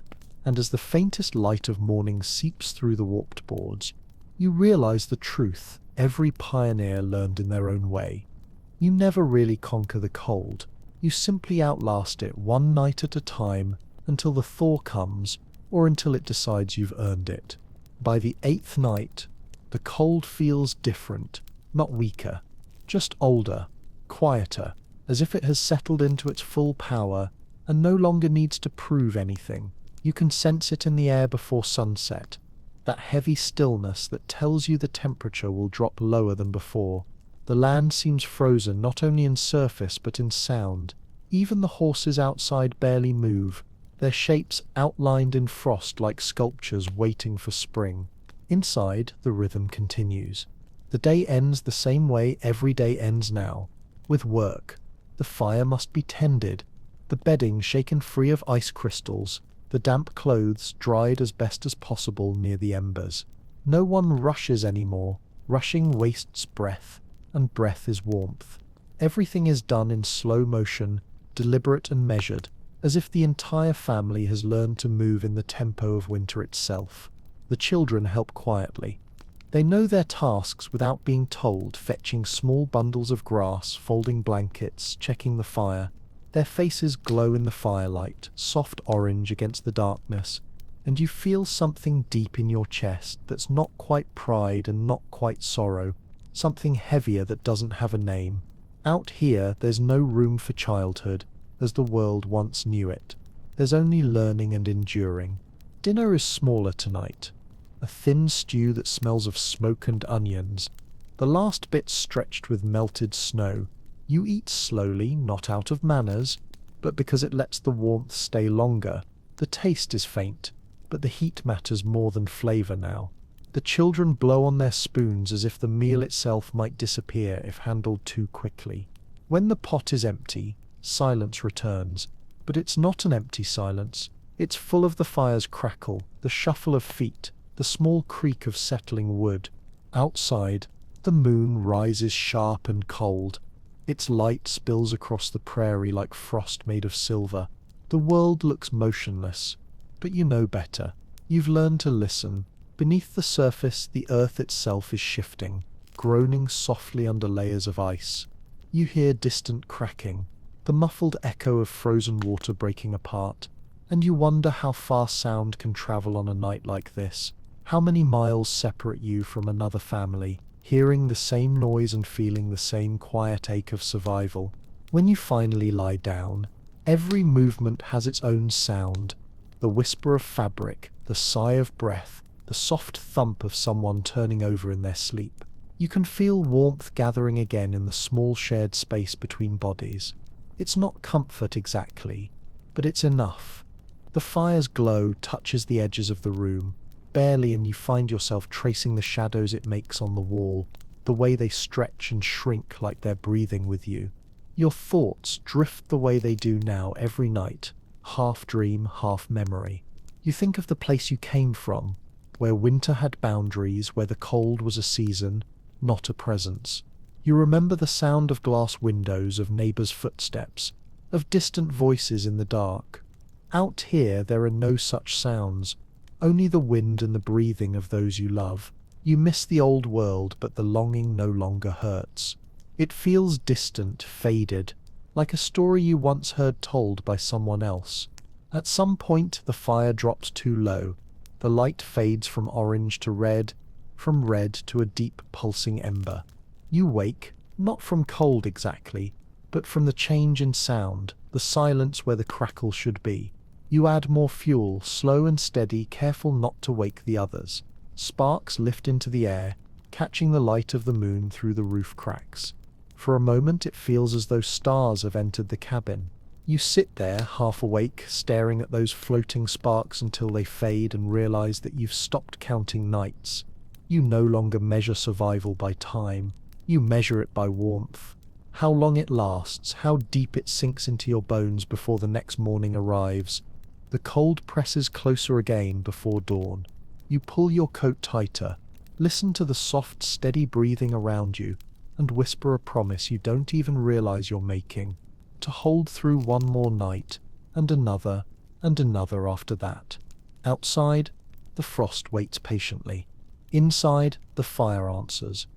[SPEAKER 1] and as the faintest light of morning seeps through the warped boards, you realize the truth every pioneer learned in their own way. You never really conquer the cold. You simply outlast it one night at a time until the thaw comes, or until it decides you've earned it. By the 8th night, the cold feels different, not weaker, just older, quieter, as if it has settled into its full power and no longer needs to prove anything. You can sense it in the air before sunset, that heavy stillness that tells you the temperature will drop lower than before. The land seems frozen not only in surface but in sound. Even the horses outside barely move, their shapes outlined in frost like sculptures waiting for spring. Inside, the rhythm continues. The day ends the same way every day ends now, with work. The fire must be tended, the bedding shaken free of ice crystals, the damp clothes dried as best as possible near the embers. No one rushes anymore. Rushing wastes breath, and breath is warmth. Everything is done in slow motion, deliberate and measured, as if the entire family has learned to move in the tempo of winter itself. The children help quietly. They know their tasks without being told, fetching small bundles of grass, folding blankets, checking the fire. Their faces glow in the firelight, soft orange against the darkness, and you feel something deep in your chest that's not quite pride and not quite sorrow, something heavier that doesn't have a name. Out here, there's no room for childhood, as the world once knew it. There's only learning and enduring. Dinner is smaller tonight. A thin stew that smells of smoke and onions, the last bit stretched with melted snow. You eat slowly, not out of manners, but because it lets the warmth stay longer. The taste is faint, but the heat matters more than flavor now. The children blow on their spoons as if the meal itself might disappear if handled too quickly. When the pot is empty, silence returns, but it's not an empty silence. It's full of the fire's crackle, the shuffle of feet, the small creak of settling wood. Outside, the moon rises sharp and cold. Its light spills across the prairie like frost made of silver. The world looks motionless, but you know better. You've learned to listen. Beneath the surface, the earth itself is shifting, groaning softly under layers of ice. You hear distant cracking, the muffled echo of frozen water breaking apart, and you wonder how far sound can travel on a night like this. How many miles separate you from another family, hearing the same noise and feeling the same quiet ache of survival. When you finally lie down, every movement has its own sound. The whisper of fabric, the sigh of breath, the soft thump of someone turning over in their sleep. You can feel warmth gathering again in the small shared space between bodies. It's not comfort exactly, but it's enough. The fire's glow touches the edges of the room, barely, and you find yourself tracing the shadows it makes on the wall, the way they stretch and shrink like they're breathing with you. Your thoughts drift the way they do now every night, half dream, half memory. You think of the place you came from, where winter had boundaries, where the cold was a season, not a presence. You remember the sound of glass windows, of neighbors' footsteps, of distant voices in the dark. Out here there are no such sounds, only the wind and the breathing of those you love. You miss the old world, but the longing no longer hurts. It feels distant, faded, like a story you once heard told by someone else. At some point the fire drops too low. The light fades from orange to red, from red to a deep pulsing ember. You wake, not from cold exactly, but from the change in sound, the silence where the crackle should be. You add more fuel, slow and steady, careful not to wake the others. Sparks lift into the air, catching the light of the moon through the roof cracks. For a moment it feels as though stars have entered the cabin. You sit there, half awake, staring at those floating sparks until they fade, and realize that you've stopped counting nights. You no longer measure survival by time. You measure it by warmth. How long it lasts, how deep it sinks into your bones before the next morning arrives. The cold presses closer again before dawn. You pull your coat tighter, listen to the soft, steady breathing around you, and whisper a promise you don't even realize you're making. To hold through one more night, and another after that. Outside, the frost waits patiently. Inside, the fire answers.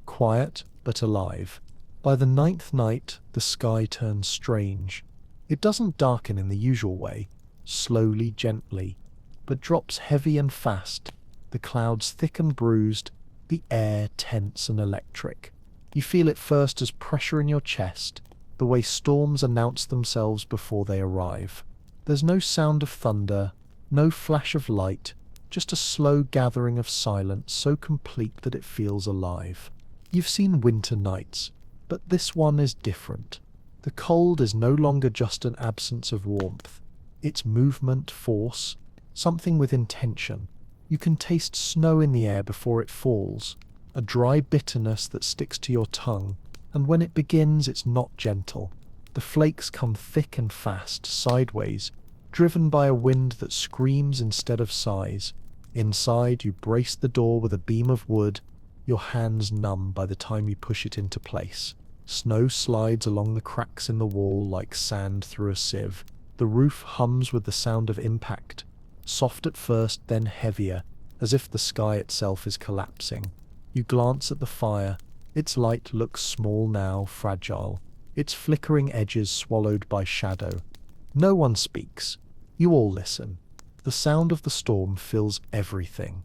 [SPEAKER 1] Quiet, but alive. By the 9th night, the sky turns strange. It doesn't darken in the usual way, slowly, gently, but drops heavy and fast, the clouds thick and bruised, the air tense and electric. You feel it first as pressure in your chest, the way storms announce themselves before they arrive. There's no sound of thunder, no flash of light, just a slow gathering of silence so complete that it feels alive. You've seen winter nights, but this one is different. The cold is no longer just an absence of warmth. It's movement, force, something with intention. You can taste snow in the air before it falls, a dry bitterness that sticks to your tongue. And when it begins, it's not gentle. The flakes come thick and fast, sideways, driven by a wind that screams instead of sighs. Inside, you brace the door with a beam of wood, your hands numb by the time you push it into place. Snow slides along the cracks in the wall like sand through a sieve. The roof hums with the sound of impact, soft at first, then heavier, as if the sky itself is collapsing. You glance at the fire. Its light looks small now, fragile, its flickering edges swallowed by shadow. No one speaks. You all listen. The sound of the storm fills everything,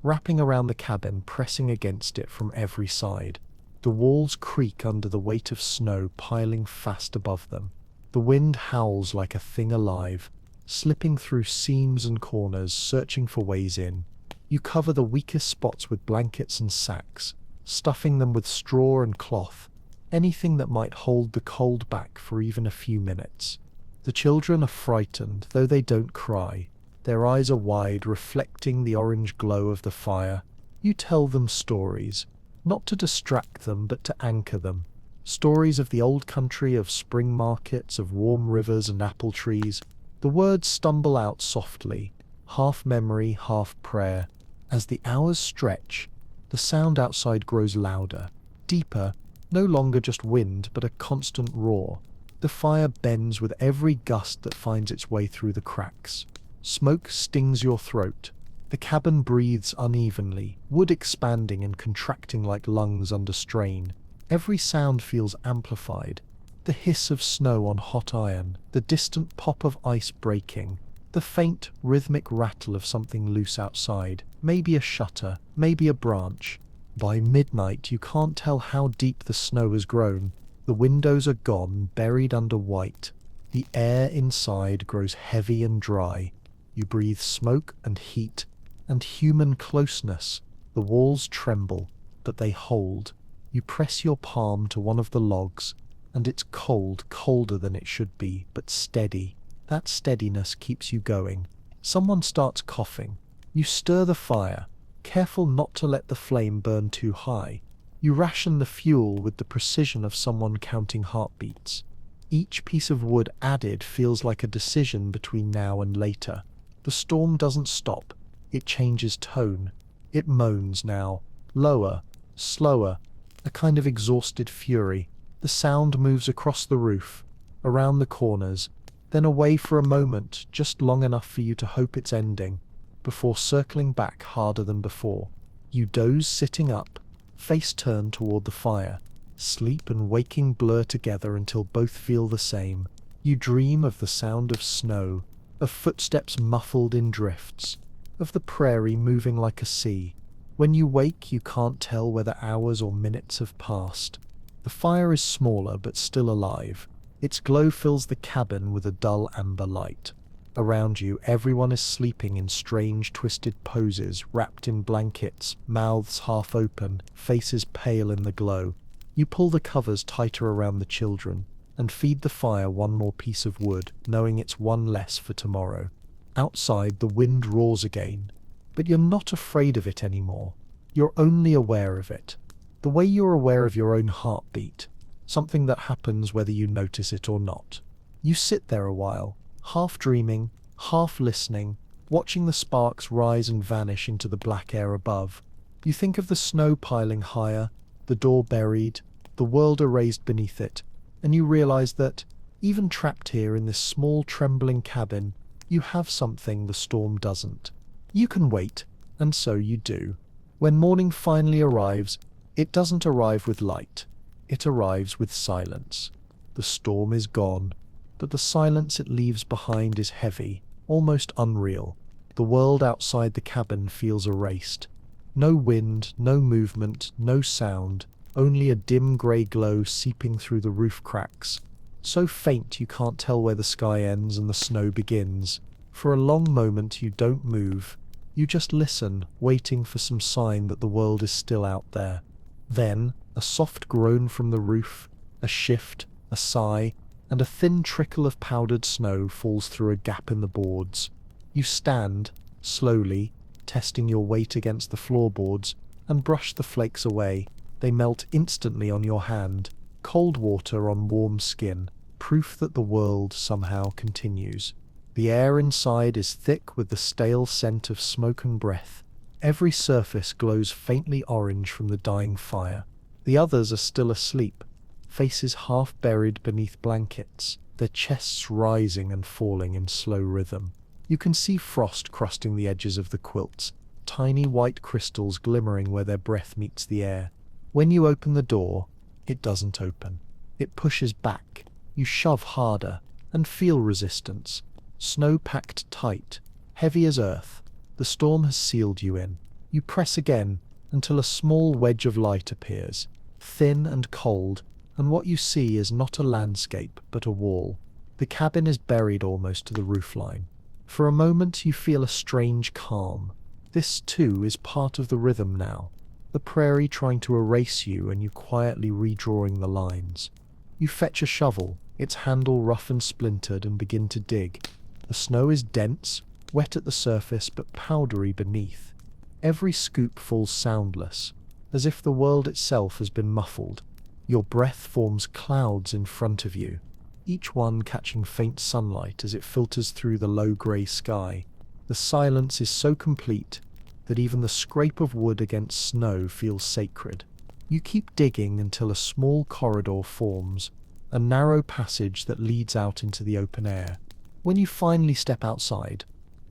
[SPEAKER 1] wrapping around the cabin, pressing against it from every side. The walls creak under the weight of snow piling fast above them. The wind howls like a thing alive, slipping through seams and corners, searching for ways in. You cover the weakest spots with blankets and sacks, stuffing them with straw and cloth, anything that might hold the cold back for even a few minutes. The children are frightened, though they don't cry. Their eyes are wide, reflecting the orange glow of the fire. You tell them stories, not to distract them, but to anchor them. Stories of the old country, of spring markets, of warm rivers and apple trees. The words stumble out softly, half memory, half prayer. As the hours stretch, the sound outside grows louder, deeper, no longer just wind, but a constant roar. The fire bends with every gust that finds its way through the cracks. Smoke stings your throat. The cabin breathes unevenly, wood expanding and contracting like lungs under strain. Every sound feels amplified. The hiss of snow on hot iron, the distant pop of ice breaking, the faint, rhythmic rattle of something loose outside, maybe a shutter, maybe a branch. By midnight, you can't tell how deep the snow has grown. The windows are gone, buried under white. The air inside grows heavy and dry. You breathe smoke and heat and human closeness. The walls tremble. but they hold. You press your palm to one of the logs, and it's cold, colder than it should be, but steady. That steadiness keeps you going. Someone starts coughing. You stir the fire, careful not to let the flame burn too high. You ration the fuel with the precision of someone counting heartbeats. Each piece of wood added feels like a decision between now and later. The storm doesn't stop. It changes tone. It moans now, lower, slower, a kind of exhausted fury. The sound moves across the roof, around the corners, then away for a moment, just long enough for you to hope it's ending, before circling back harder than before. You doze sitting up, face turned toward the fire. Sleep and waking blur together until both feel the same. You dream of the sound of snow, of footsteps muffled in drifts, of the prairie moving like a sea. When you wake, you can't tell whether hours or minutes have passed. The fire is smaller but still alive. Its glow fills the cabin with a dull amber light. Around you, everyone is sleeping in strange, twisted poses, wrapped in blankets, mouths half open, faces pale in the glow. You pull the covers tighter around the children, and feed the fire one more piece of wood, knowing it's one less for tomorrow. Outside, the wind roars again, but you're not afraid of it anymore. You're only aware of it. The way you're aware of your own heartbeat, something that happens whether you notice it or not. You sit there a while, half dreaming, half listening, watching the sparks rise and vanish into the black air above. You think of the snow piling higher, the door buried, the world erased beneath it, and you realize that, even trapped here in this small trembling cabin, you have something the storm doesn't. You can wait, and so you do. When morning finally arrives, it doesn't arrive with light. It arrives with silence. The storm is gone, but the silence it leaves behind is heavy, almost unreal. The world outside the cabin feels erased. No wind, no movement, no sound, only a dim grey glow seeping through the roof cracks. So faint you can't tell where the sky ends and the snow begins. For a long moment you don't move. You just listen, waiting for some sign that the world is still out there. Then, a soft groan from the roof, a shift, a sigh, and a thin trickle of powdered snow falls through a gap in the boards. You stand, slowly, testing your weight against the floorboards, and brush the flakes away. They melt instantly on your hand, cold water on warm skin, proof that the world somehow continues. The air inside is thick with the stale scent of smoke and breath. Every surface glows faintly orange from the dying fire. The others are still asleep, faces half buried beneath blankets, their chests rising and falling in slow rhythm. You can see frost crusting the edges of the quilts, tiny white crystals glimmering where their breath meets the air. When you open the door, it doesn't open. It pushes back. You shove harder, and feel resistance. Snow packed tight, heavy as earth. The storm has sealed you in. You press again, until a small wedge of light appears, thin and cold, and what you see is not a landscape, but a wall. The cabin is buried almost to the roofline. For a moment you feel a strange calm. This, too, is part of the rhythm now. The prairie trying to erase you and you quietly redrawing the lines. You fetch a shovel, its handle rough and splintered, and begin to dig. The snow is dense, wet at the surface but powdery beneath. Every scoop falls soundless, as if the world itself has been muffled. Your breath forms clouds in front of you, each one catching faint sunlight as it filters through the low grey sky. The silence is so complete that even the scrape of wood against snow feels sacred. You keep digging until a small corridor forms, a narrow passage that leads out into the open air. When you finally step outside,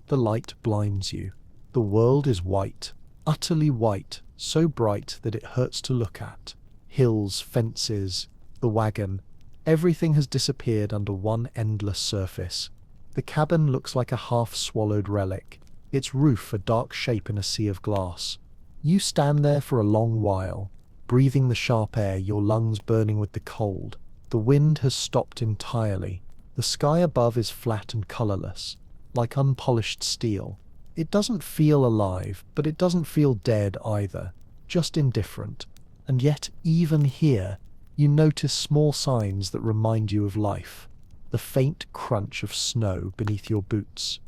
[SPEAKER 1] the light blinds you. The world is white, utterly white, so bright that it hurts to look at. Hills, fences, the wagon, everything has disappeared under one endless surface. The cabin looks like a half-swallowed relic, its roof a dark shape in a sea of glass. You stand there for a long while, breathing the sharp air, your lungs burning with the cold. The wind has stopped entirely. The sky above is flat and colourless, like unpolished steel. It doesn't feel alive, but it doesn't feel dead either. just indifferent. And yet, even here, you notice small signs that remind you of life. The faint crunch of snow beneath your boots,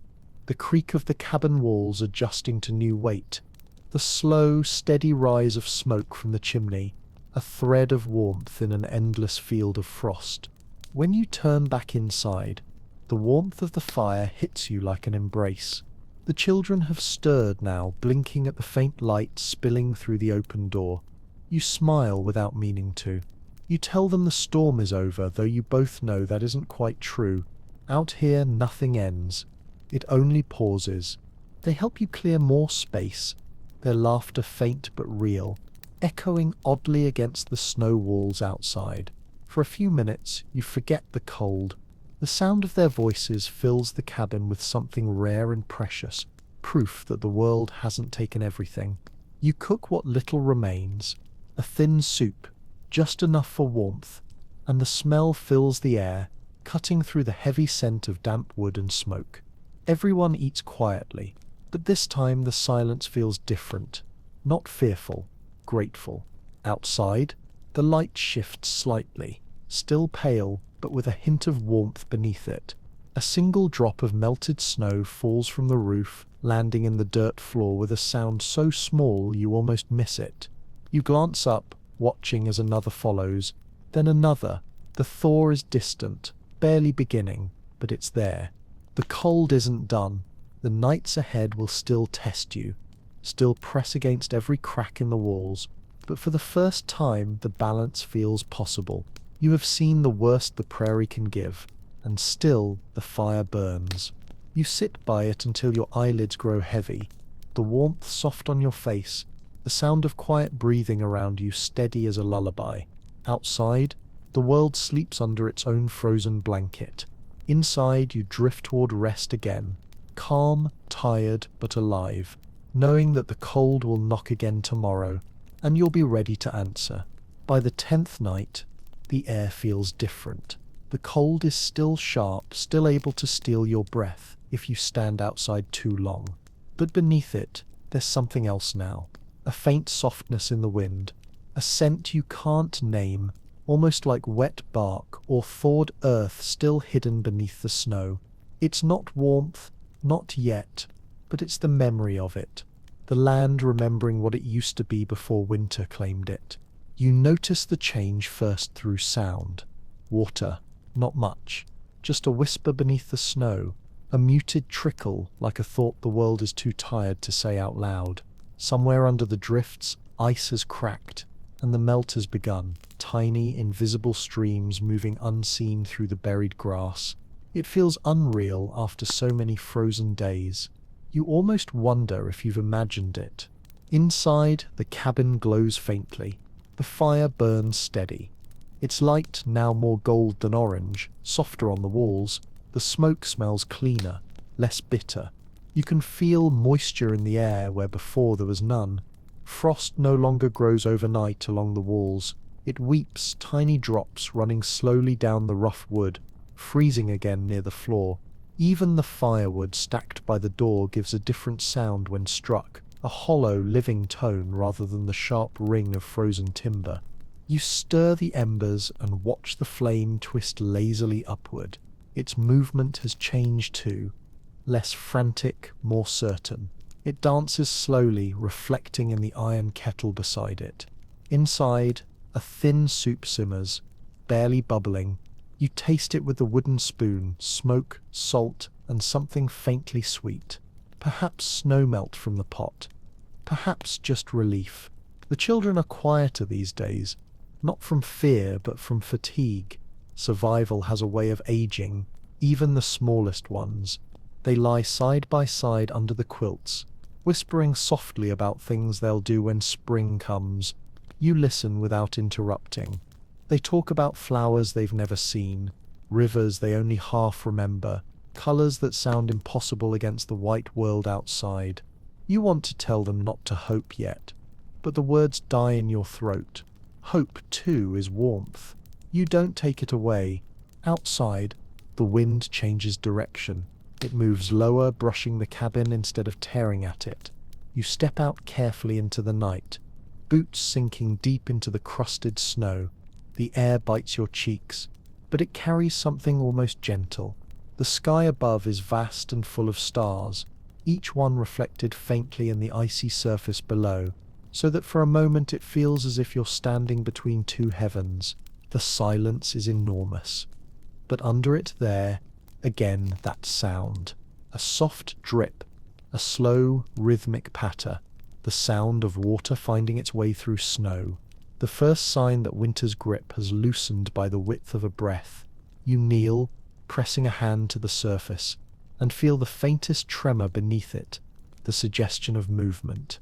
[SPEAKER 1] the creak of the cabin walls adjusting to new weight, the slow, steady rise of smoke from the chimney, a thread of warmth in an endless field of frost. When you turn back inside, the warmth of the fire hits you like an embrace. The children have stirred now, blinking at the faint light spilling through the open door. You smile without meaning to. You tell them the storm is over, though you both know that isn't quite true. Out here, nothing ends. It only pauses. They help you clear more space, their laughter faint but real, echoing oddly against the snow walls outside. For a few minutes, you forget the cold. The sound of their voices fills the cabin with something rare and precious, proof that the world hasn't taken everything. You cook what little remains, a thin soup, just enough for warmth, and the smell fills the air, cutting through the heavy scent of damp wood and smoke. Everyone eats quietly, but this time the silence feels different, not fearful, grateful. Outside, the light shifts slightly, still pale, but with a hint of warmth beneath it. A single drop of melted snow falls from the roof, landing in the dirt floor with a sound so small you almost miss it. You glance up, watching as another follows, then another. The thaw is distant, barely beginning, but it's there. The cold isn't done. The nights ahead will still test you, still press against every crack in the walls, but for the first time the balance feels possible. You have seen the worst the prairie can give, and still the fire burns. You sit by it until your eyelids grow heavy, the warmth soft on your face, the sound of quiet breathing around you steady as a lullaby. Outside, the world sleeps under its own frozen blanket. Inside, you drift toward rest again, calm, tired, but alive, knowing that the cold will knock again tomorrow, and you'll be ready to answer. By the 10th night, the air feels different. The cold is still sharp, still able to steal your breath if you stand outside too long. But beneath it, there's something else now. A faint softness in the wind, a scent you can't name, almost like wet bark or thawed earth still hidden beneath the snow. It's not warmth, not yet, but it's the memory of it. The land remembering what it used to be before winter claimed it. You notice the change first through sound. Water, not much, just a whisper beneath the snow, a muted trickle like a thought the world is too tired to say out loud. Somewhere under the drifts, ice has cracked, and the melt has begun, tiny, invisible streams moving unseen through the buried grass. It feels unreal after so many frozen days. You almost wonder if you've imagined it. Inside, the cabin glows faintly. The fire burns steady. Its light now more gold than orange, softer on the walls. The smoke smells cleaner, less bitter. You can feel moisture in the air where before there was none. Frost no longer grows overnight along the walls. It weeps, tiny drops running slowly down the rough wood, freezing again near the floor. Even the firewood stacked by the door gives a different sound when struck, a hollow, living tone rather than the sharp ring of frozen timber. You stir the embers and watch the flame twist lazily upward. Its movement has changed too, less frantic, more certain. It dances slowly, reflecting in the iron kettle beside it. Inside, a thin soup simmers, barely bubbling. You taste it with the wooden spoon, smoke, salt, and something faintly sweet. Perhaps snow melt from the pot. Perhaps just relief. The children are quieter these days, not from fear but from fatigue. Survival has a way of aging, even the smallest ones. They lie side by side under the quilts, whispering softly about things they'll do when spring comes. You listen without interrupting. They talk about flowers they've never seen, rivers they only half remember, colors that sound impossible against the white world outside. You want to tell them not to hope yet, but the words die in your throat. Hope, too, is warmth. You don't take it away. Outside, the wind changes direction. It moves lower, brushing the cabin instead of tearing at it. You step out carefully into the night. boots sinking deep into the crusted snow. The air bites your cheeks, but it carries something almost gentle. The sky above is vast and full of stars, each one reflected faintly in the icy surface below, so that for a moment it feels as if you're standing between two heavens. The silence is enormous. But under it there, again that sound. A soft drip, a slow, rhythmic patter, the sound of water finding its way through snow. The first sign that winter's grip has loosened by the width of a breath. You kneel, pressing a hand to the surface, and feel the faintest tremor beneath it, the suggestion of movement.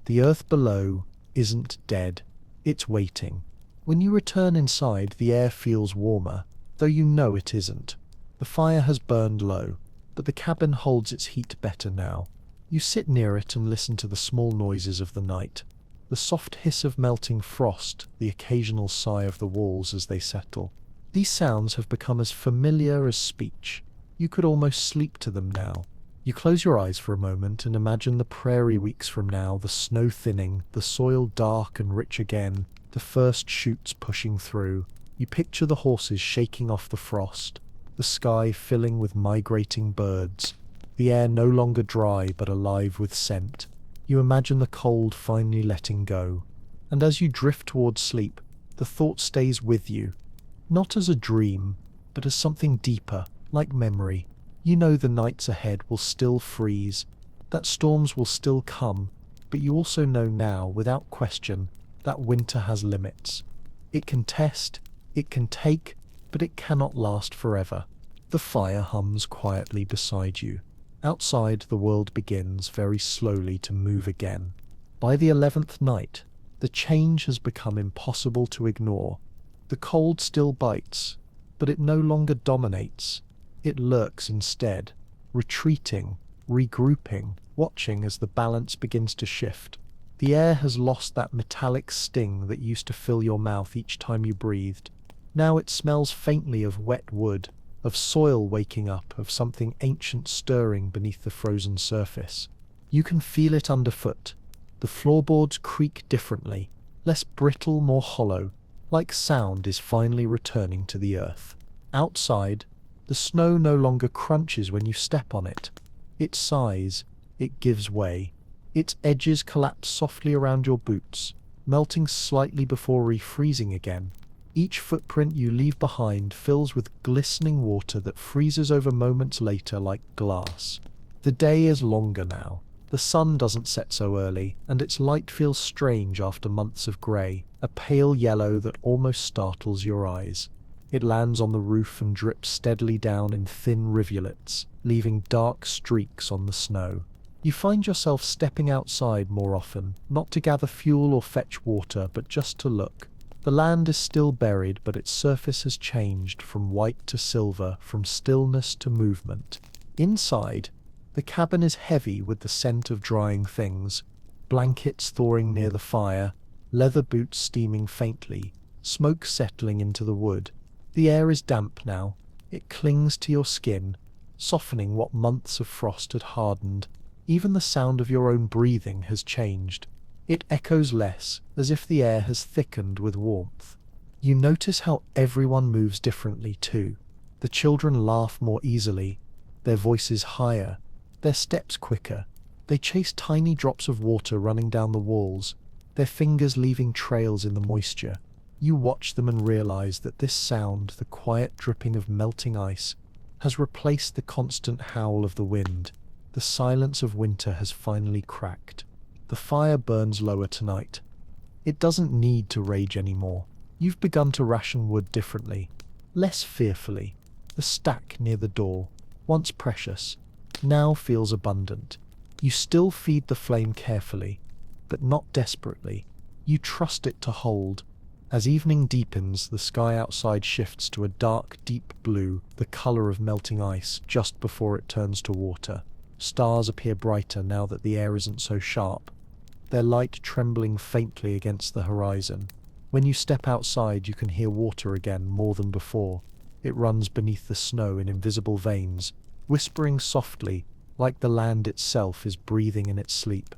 [SPEAKER 1] The earth below isn't dead, it's waiting. When you return inside, the air feels warmer, though you know it isn't. The fire has burned low, but the cabin holds its heat better now. You sit near it and listen to the small noises of the night. The soft hiss of melting frost, the occasional sigh of the walls as they settle. These sounds have become as familiar as speech. You could almost sleep to them now. You close your eyes for a moment and imagine the prairie weeks from now, the snow thinning, the soil dark and rich again, the first shoots pushing through. You picture the horses shaking off the frost, the sky filling with migrating birds, the air no longer dry but alive with scent. You imagine the cold finally letting go, and as you drift towards sleep, the thought stays with you, not as a dream, but as something deeper, like memory. You know the nights ahead will still freeze, that storms will still come, but you also know now, without question, that winter has limits. It can test, it can take, but it cannot last forever. The fire hums quietly beside you. Outside, the world begins very slowly to move again. By the 11th night, the change has become impossible to ignore. The cold still bites, but it no longer dominates. It lurks instead, retreating, regrouping, watching as the balance begins to shift. The air has lost that metallic sting that used to fill your mouth each time you breathed. Now it smells faintly of wet wood, of soil waking up, of something ancient stirring beneath the frozen surface. You can feel it underfoot. The floorboards creak differently, less brittle, more hollow, like sound is finally returning to the earth. Outside, the snow no longer crunches when you step on it. It sighs, it gives way. Its edges collapse softly around your boots, melting slightly before refreezing again. Each footprint you leave behind fills with glistening water that freezes over moments later like glass. The day is longer now. The sun doesn't set so early, and its light feels strange after months of grey, a pale yellow that almost startles your eyes. It lands on the roof and drips steadily down in thin rivulets, leaving dark streaks on the snow. You find yourself stepping outside more often, not to gather fuel or fetch water, but just to look. The land is still buried, but its surface has changed from white to silver, from stillness to movement. Inside, the cabin is heavy with the scent of drying things, blankets thawing near the fire, leather boots steaming faintly, smoke settling into the wood. The air is damp now. It clings to your skin, softening what months of frost had hardened. Even the sound of your own breathing has changed. It echoes less, as if the air has thickened with warmth. You notice how everyone moves differently too. The children laugh more easily, their voices higher, their steps quicker. They chase tiny drops of water running down the walls, their fingers leaving trails in the moisture. You watch them and realize that this sound, the quiet dripping of melting ice, has replaced the constant howl of the wind. The silence of winter has finally cracked. The fire burns lower tonight. It doesn't need to rage anymore. You've begun to ration wood differently, less fearfully. The stack near the door, once precious, now feels abundant. You still feed the flame carefully, but not desperately. You trust it to hold. As evening deepens, the sky outside shifts to a dark, deep blue, the color of melting ice, just before it turns to water. Stars appear brighter now that the air isn't so sharp, their light trembling faintly against the horizon. When you step outside, you can hear water again more than before. It runs beneath the snow in invisible veins, whispering softly, like the land itself is breathing in its sleep.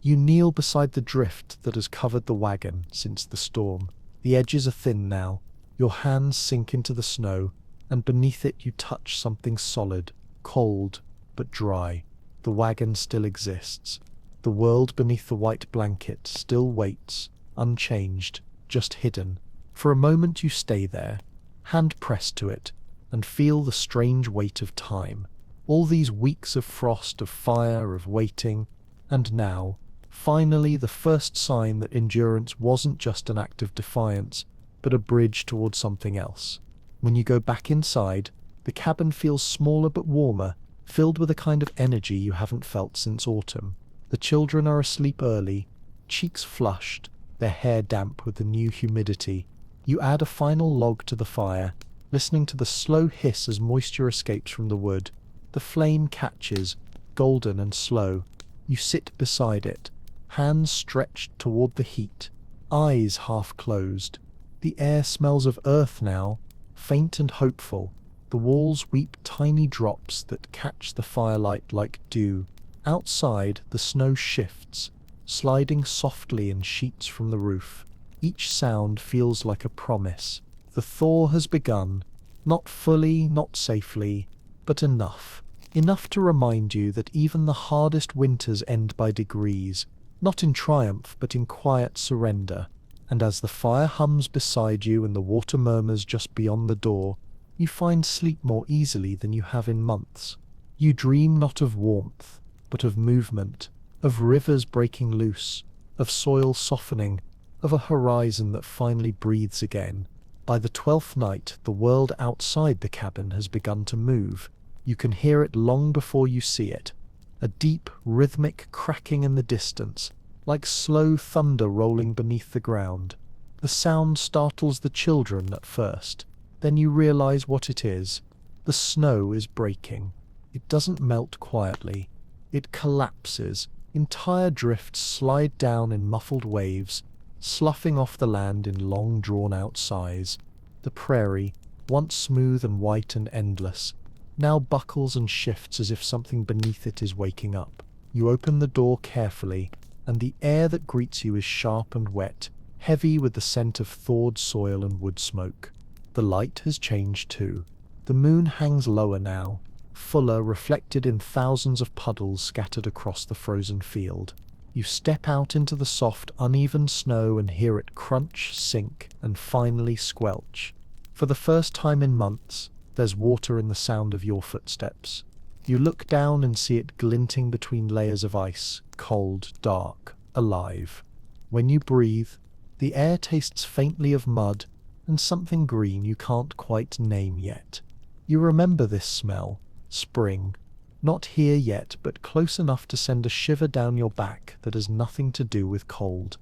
[SPEAKER 1] You kneel beside the drift that has covered the wagon since the storm. The edges are thin now. Your hands sink into the snow, and beneath it you touch something solid, cold, but dry. The wagon still exists. The world beneath the white blanket still waits, unchanged, just hidden. For a moment you stay there, hand pressed to it, and feel the strange weight of time. All these weeks of frost, of fire, of waiting, and now, finally, the first sign that endurance wasn't just an act of defiance, but a bridge towards something else. When you go back inside, the cabin feels smaller but warmer, filled with a kind of energy you haven't felt since autumn. The children are asleep early, cheeks flushed, their hair damp with the new humidity. You add a final log to the fire, listening to the slow hiss as moisture escapes from the wood. The flame catches, golden and slow. You sit beside it, hands stretched toward the heat, eyes half closed. The air smells of earth now, faint and hopeful. The walls weep tiny drops that catch the firelight like dew. Outside, the snow shifts, sliding softly in sheets from the roof. Each sound feels like a promise. The thaw has begun, not fully, not safely, but enough. Enough to remind you that even the hardest winters end by degrees, not in triumph, but in quiet surrender. And as the fire hums beside you and the water murmurs just beyond the door, you find sleep more easily than you have in months. You dream not of warmth, but of movement, of rivers breaking loose, of soil softening, of a horizon that finally breathes again. By the 12th night, the world outside the cabin has begun to move. You can hear it long before you see it. A deep, rhythmic cracking in the distance, like slow thunder rolling beneath the ground. The sound startles the children at first. Then you realize what it is. The snow is breaking. It doesn't melt quietly. It collapses. Entire drifts slide down in muffled waves, sloughing off the land in long drawn-out sighs. The prairie, once smooth and white and endless, now buckles and shifts as if something beneath it is waking up. You open the door carefully, and the air that greets you is sharp and wet, heavy with the scent of thawed soil and wood smoke. The light has changed too. The moon hangs lower now, fuller, reflected in thousands of puddles scattered across the frozen field. You step out into the soft, uneven snow and hear it crunch, sink, and finally squelch. For the first time in months, there's water in the sound of your footsteps. You look down and see it glinting between layers of ice, cold, dark, alive. When you breathe, the air tastes faintly of mud and something green you can't quite name yet. You remember this smell, spring, not here yet, but close enough to send a shiver down your back that has nothing to do with cold.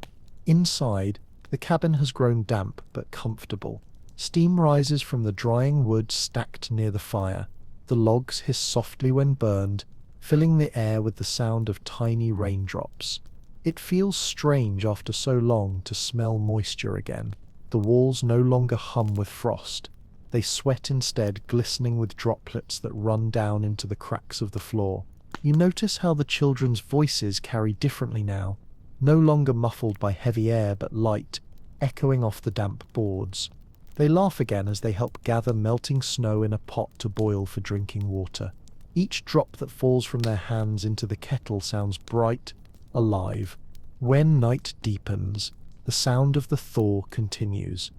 [SPEAKER 1] Inside, the cabin has grown damp but comfortable. Steam rises from the drying wood stacked near the fire. The logs hiss softly when burned, filling the air with the sound of tiny raindrops. It feels strange after so long to smell moisture again. The walls no longer hum with frost. They sweat instead, glistening with droplets that run down into the cracks of the floor. You notice how the children's voices carry differently now, no longer muffled by heavy air but light, echoing off the damp boards. They laugh again as they help gather melting snow in a pot to boil for drinking water. Each drop that falls from their hands into the kettle sounds bright, alive. When night deepens, the sound of the thaw continues.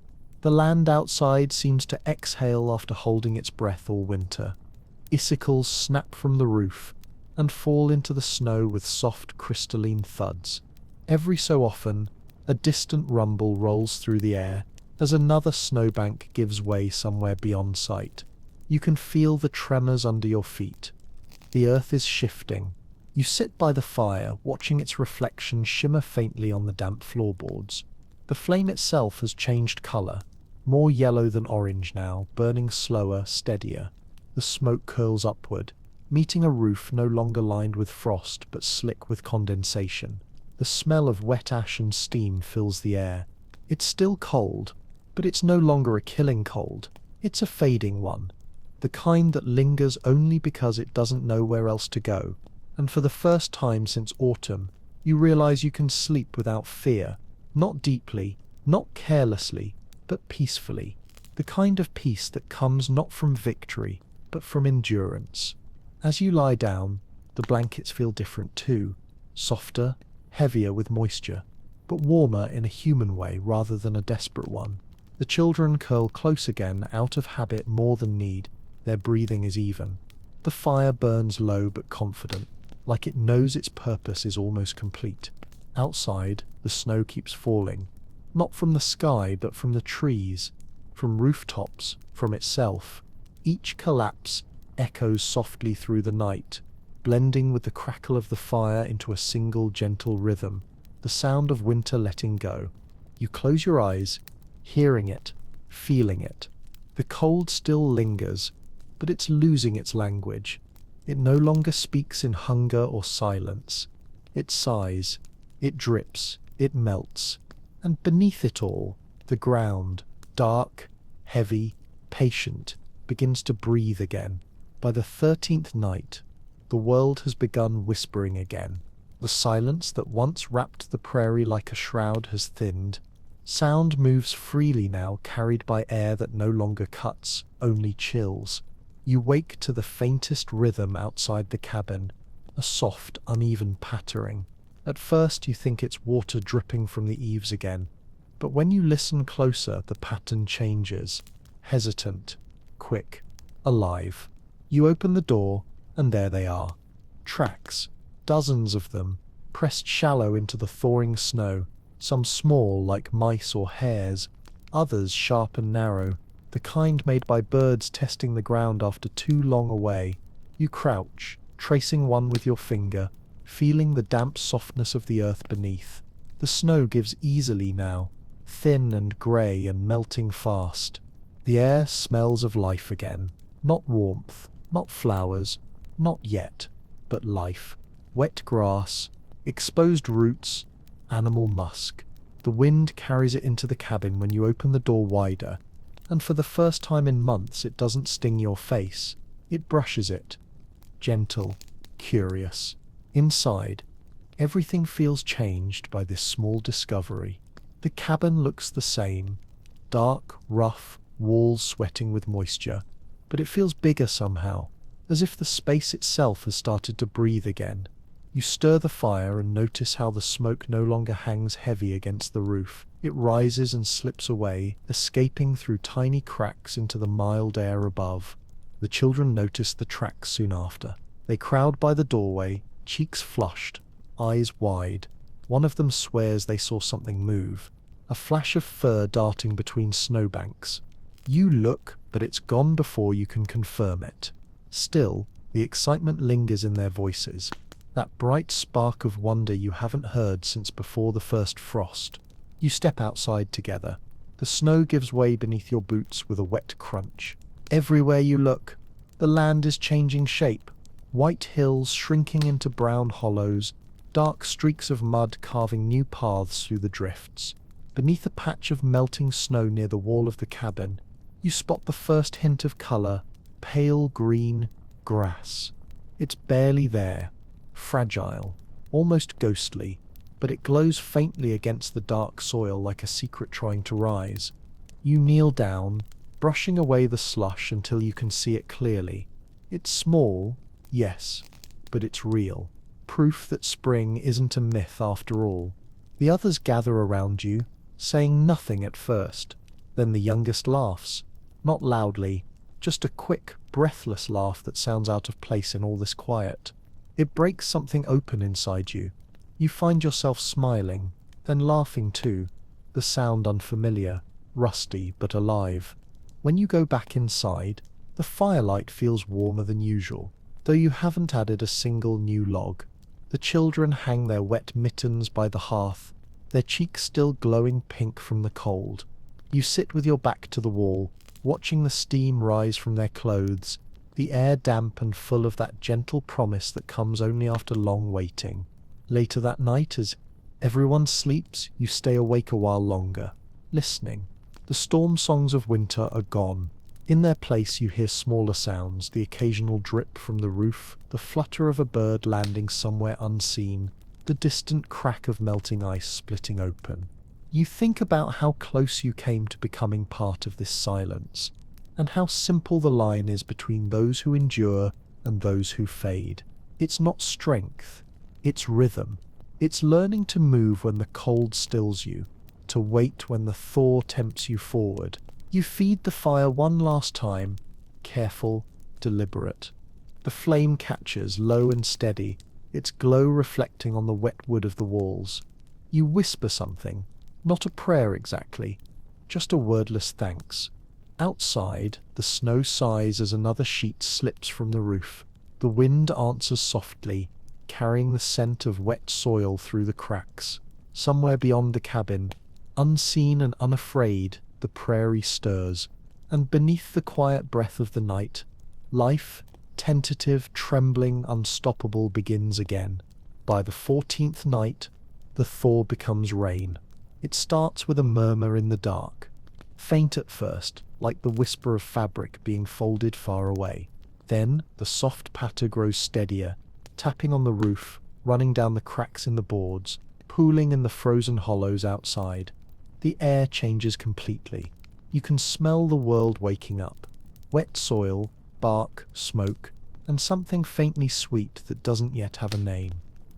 [SPEAKER 1] The land outside seems to exhale after holding its breath all winter. Icicles snap from the roof and fall into the snow with soft crystalline thuds. Every so often, a distant rumble rolls through the air as another snowbank gives way somewhere beyond sight. You can feel the tremors under your feet. The earth is shifting. You sit by the fire, watching its reflection shimmer faintly on the damp floorboards. The flame itself has changed color, more yellow than orange now, burning slower, steadier. The smoke curls upward, meeting a roof no longer lined with frost but slick with condensation. The smell of wet ash and steam fills the air. It's still cold, but it's no longer a killing cold. It's a fading one, the kind that lingers only because it doesn't know where else to go. And for the first time since autumn, You realize you can sleep without fear, not deeply, not carelessly, but peacefully. The kind of peace that comes not from victory, but from endurance. As you lie down, the blankets feel different too, softer, heavier with moisture, but warmer in a human way rather than a desperate one. The children curl close again out of habit more than need. Their breathing is even. The fire burns low but confident, like it knows its purpose is almost complete. Outside, the snow keeps falling, not from the sky but from the trees, from rooftops, from itself. Each collapse echoes softly through the night, blending with the crackle of the fire into a single gentle rhythm, the sound of winter letting go. You close your eyes, hearing it, feeling it. The cold still lingers, but it's losing its language. It no longer speaks in hunger or silence. It sighs, it drips, it melts, and beneath it all, the ground, dark, heavy, patient, begins to breathe again. By the 13th night, the world has begun whispering again. The silence that once wrapped the prairie like a shroud has thinned. Sound moves freely now, carried by air that no longer cuts, only chills. You wake to the faintest rhythm outside the cabin, a soft, uneven pattering. At first you think it's water dripping from the eaves again, but when you listen closer, the pattern changes. Hesitant, quick, alive. You open the door, and there they are. Tracks, dozens of them, pressed shallow into the thawing snow, some small like mice or hares, others sharp and narrow, the kind made by birds testing the ground after too long away. You crouch, tracing one with your finger, feeling the damp softness of the earth beneath. The snow gives easily now, thin and grey and melting fast. The air smells of life again, not warmth, not flowers, not yet, but life. Wet grass, exposed roots, animal musk. The wind carries it into the cabin when you open the door wider, and for the first time in months it doesn't sting your face, it brushes it. Gentle, curious. Inside, everything feels changed by this small discovery. The cabin looks the same, dark, rough, walls sweating with moisture, but it feels bigger somehow, as if the space itself has started to breathe again. You stir the fire and notice how the smoke no longer hangs heavy against the roof. It rises and slips away, escaping through tiny cracks into the mild air above. The children notice the tracks soon after. They crowd by the doorway, cheeks flushed, eyes wide. One of them swears they saw something move, a flash of fur darting between snowbanks. You look, but it's gone before you can confirm it. Still, the excitement lingers in their voices, that bright spark of wonder you haven't heard since before the first frost. You step outside together. The snow gives way beneath your boots with a wet crunch. Everywhere you look, the land is changing shape. White hills shrinking into brown hollows, dark streaks of mud carving new paths through the drifts. Beneath a patch of melting snow near the wall of the cabin, you spot the first hint of color, pale green grass. It's barely there, fragile, almost ghostly, but it glows faintly against the dark soil like a secret trying to rise. You kneel down, brushing away the slush until you can see it clearly. It's small, yes, but it's real. Proof that spring isn't a myth after all. The others gather around you, saying nothing at first. Then the youngest laughs, not loudly, just a quick, breathless laugh that sounds out of place in all this quiet. It breaks something open inside you. You find yourself smiling, then laughing too, the sound unfamiliar, rusty but alive. When you go back inside, the firelight feels warmer than usual, though you haven't added a single new log. The children hang their wet mittens by the hearth, their cheeks still glowing pink from the cold. You sit with your back to the wall, watching the steam rise from their clothes, the air damp and full of that gentle promise that comes only after long waiting. Later that night, as everyone sleeps, you stay awake a while longer, listening. The storm songs of winter are gone. In their place you hear smaller sounds, the occasional drip from the roof, the flutter of a bird landing somewhere unseen, the distant crack of melting ice splitting open. You think about how close you came to becoming part of this silence, and how simple the line is between those who endure and those who fade. It's not strength, it's rhythm. It's learning to move when the cold stills you, to wait when the thaw tempts you forward. You feed the fire one last time, careful, deliberate. The flame catches, low and steady, its glow reflecting on the wet wood of the walls. You whisper something, not a prayer exactly, just a wordless thanks. Outside, the snow sighs as another sheet slips from the roof. The wind answers softly, carrying the scent of wet soil through the cracks. Somewhere beyond the cabin, unseen and unafraid, the prairie stirs, and beneath the quiet breath of the night, life, tentative, trembling, unstoppable, begins again. By the 14th night, the thaw becomes rain. It starts with a murmur in the dark, faint at first, like the whisper of fabric being folded far away. Then the soft patter grows steadier, tapping on the roof, running down the cracks in the boards, pooling in the frozen hollows outside. The air changes completely. You can smell the world waking up. Wet soil, bark, smoke, and something faintly sweet that doesn't yet have a name.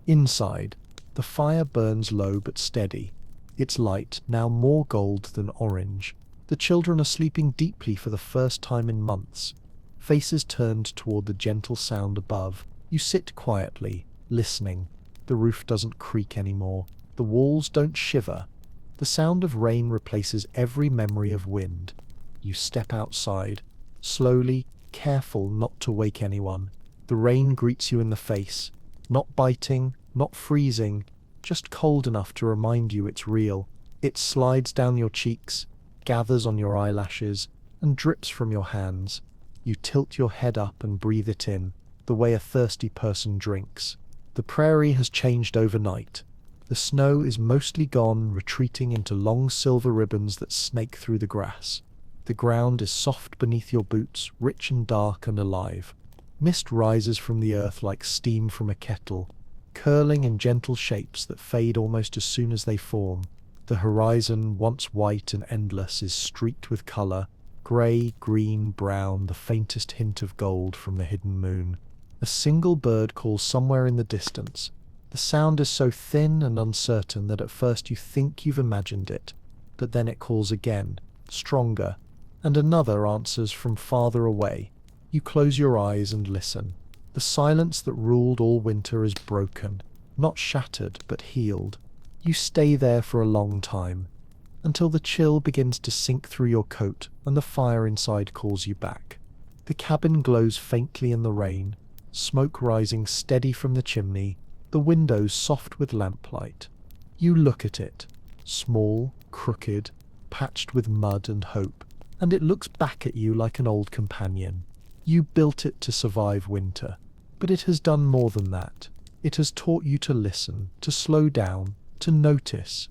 [SPEAKER 1] Inside, the fire burns low but steady, its light now more gold than orange. The children are sleeping deeply for the first time in months, faces turned toward the gentle sound above. You sit quietly, listening. The roof doesn't creak anymore. The walls don't shiver. The sound of rain replaces every memory of wind. You step outside, slowly, careful not to wake anyone. The rain greets you in the face, not biting, not freezing, just cold enough to remind you it's real. It slides down your cheeks, gathers on your eyelashes, and drips from your hands. You tilt your head up and breathe it in, the way a thirsty person drinks. The prairie has changed overnight. The snow is mostly gone, retreating into long silver ribbons that snake through the grass. The ground is soft beneath your boots, rich and dark and alive. Mist rises from the earth like steam from a kettle, curling in gentle shapes that fade almost as soon as they form. The horizon, once white and endless, is streaked with color, grey, green, brown, the faintest hint of gold from the hidden moon. A single bird calls somewhere in the distance. The sound is so thin and uncertain that at first you think you've imagined it, but then it calls again, stronger, and another answers from farther away. You close your eyes and listen. The silence that ruled all winter is broken, not shattered, but healed. You stay there for a long time, until the chill begins to sink through your coat and the fire inside calls you back. The cabin glows faintly in the rain, smoke rising steady from the chimney, the windows soft with lamplight. You look at it, small, crooked, patched with mud and hope, and it looks back at you like an old companion. You built it to survive winter, but it has done more than that. It has taught you to listen, to slow down, to notice.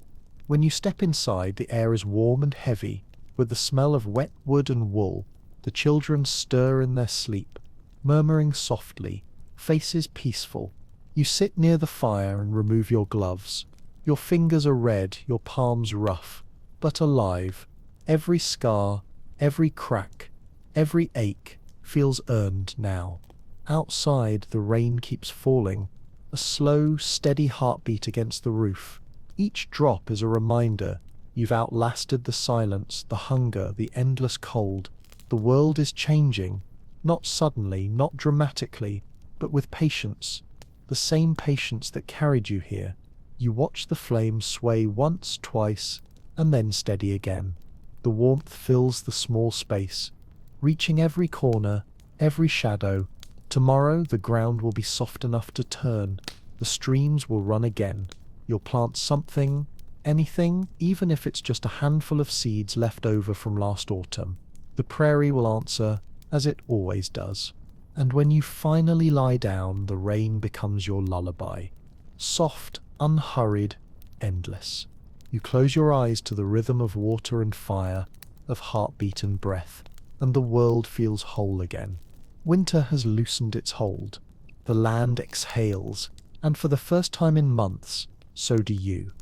[SPEAKER 1] When you step inside, the air is warm and heavy, with the smell of wet wood and wool. The children stir in their sleep, murmuring softly, faces peaceful. You sit near the fire and remove your gloves. Your fingers are red, your palms rough, but alive. Every scar, every crack, every ache feels earned now. Outside, the rain keeps falling, a slow, steady heartbeat against the roof. Each drop is a reminder you've outlasted the silence, the hunger, the endless cold. The world is changing, not suddenly, not dramatically, but with patience. The same patience that carried you here. You watch the flames sway once, twice, and then steady again. The warmth fills the small space, reaching every corner, every shadow. Tomorrow the ground will be soft enough to turn. The streams will run again. You'll plant something, anything, even if it's just a handful of seeds left over from last autumn. The prairie will answer, as it always does. And when you finally lie down, the rain becomes your lullaby. Soft, unhurried, endless. You close your eyes to the rhythm of water and fire, of heartbeat and breath, and the world feels whole again. Winter has loosened its hold. The land exhales, And for the first time in months, so do you.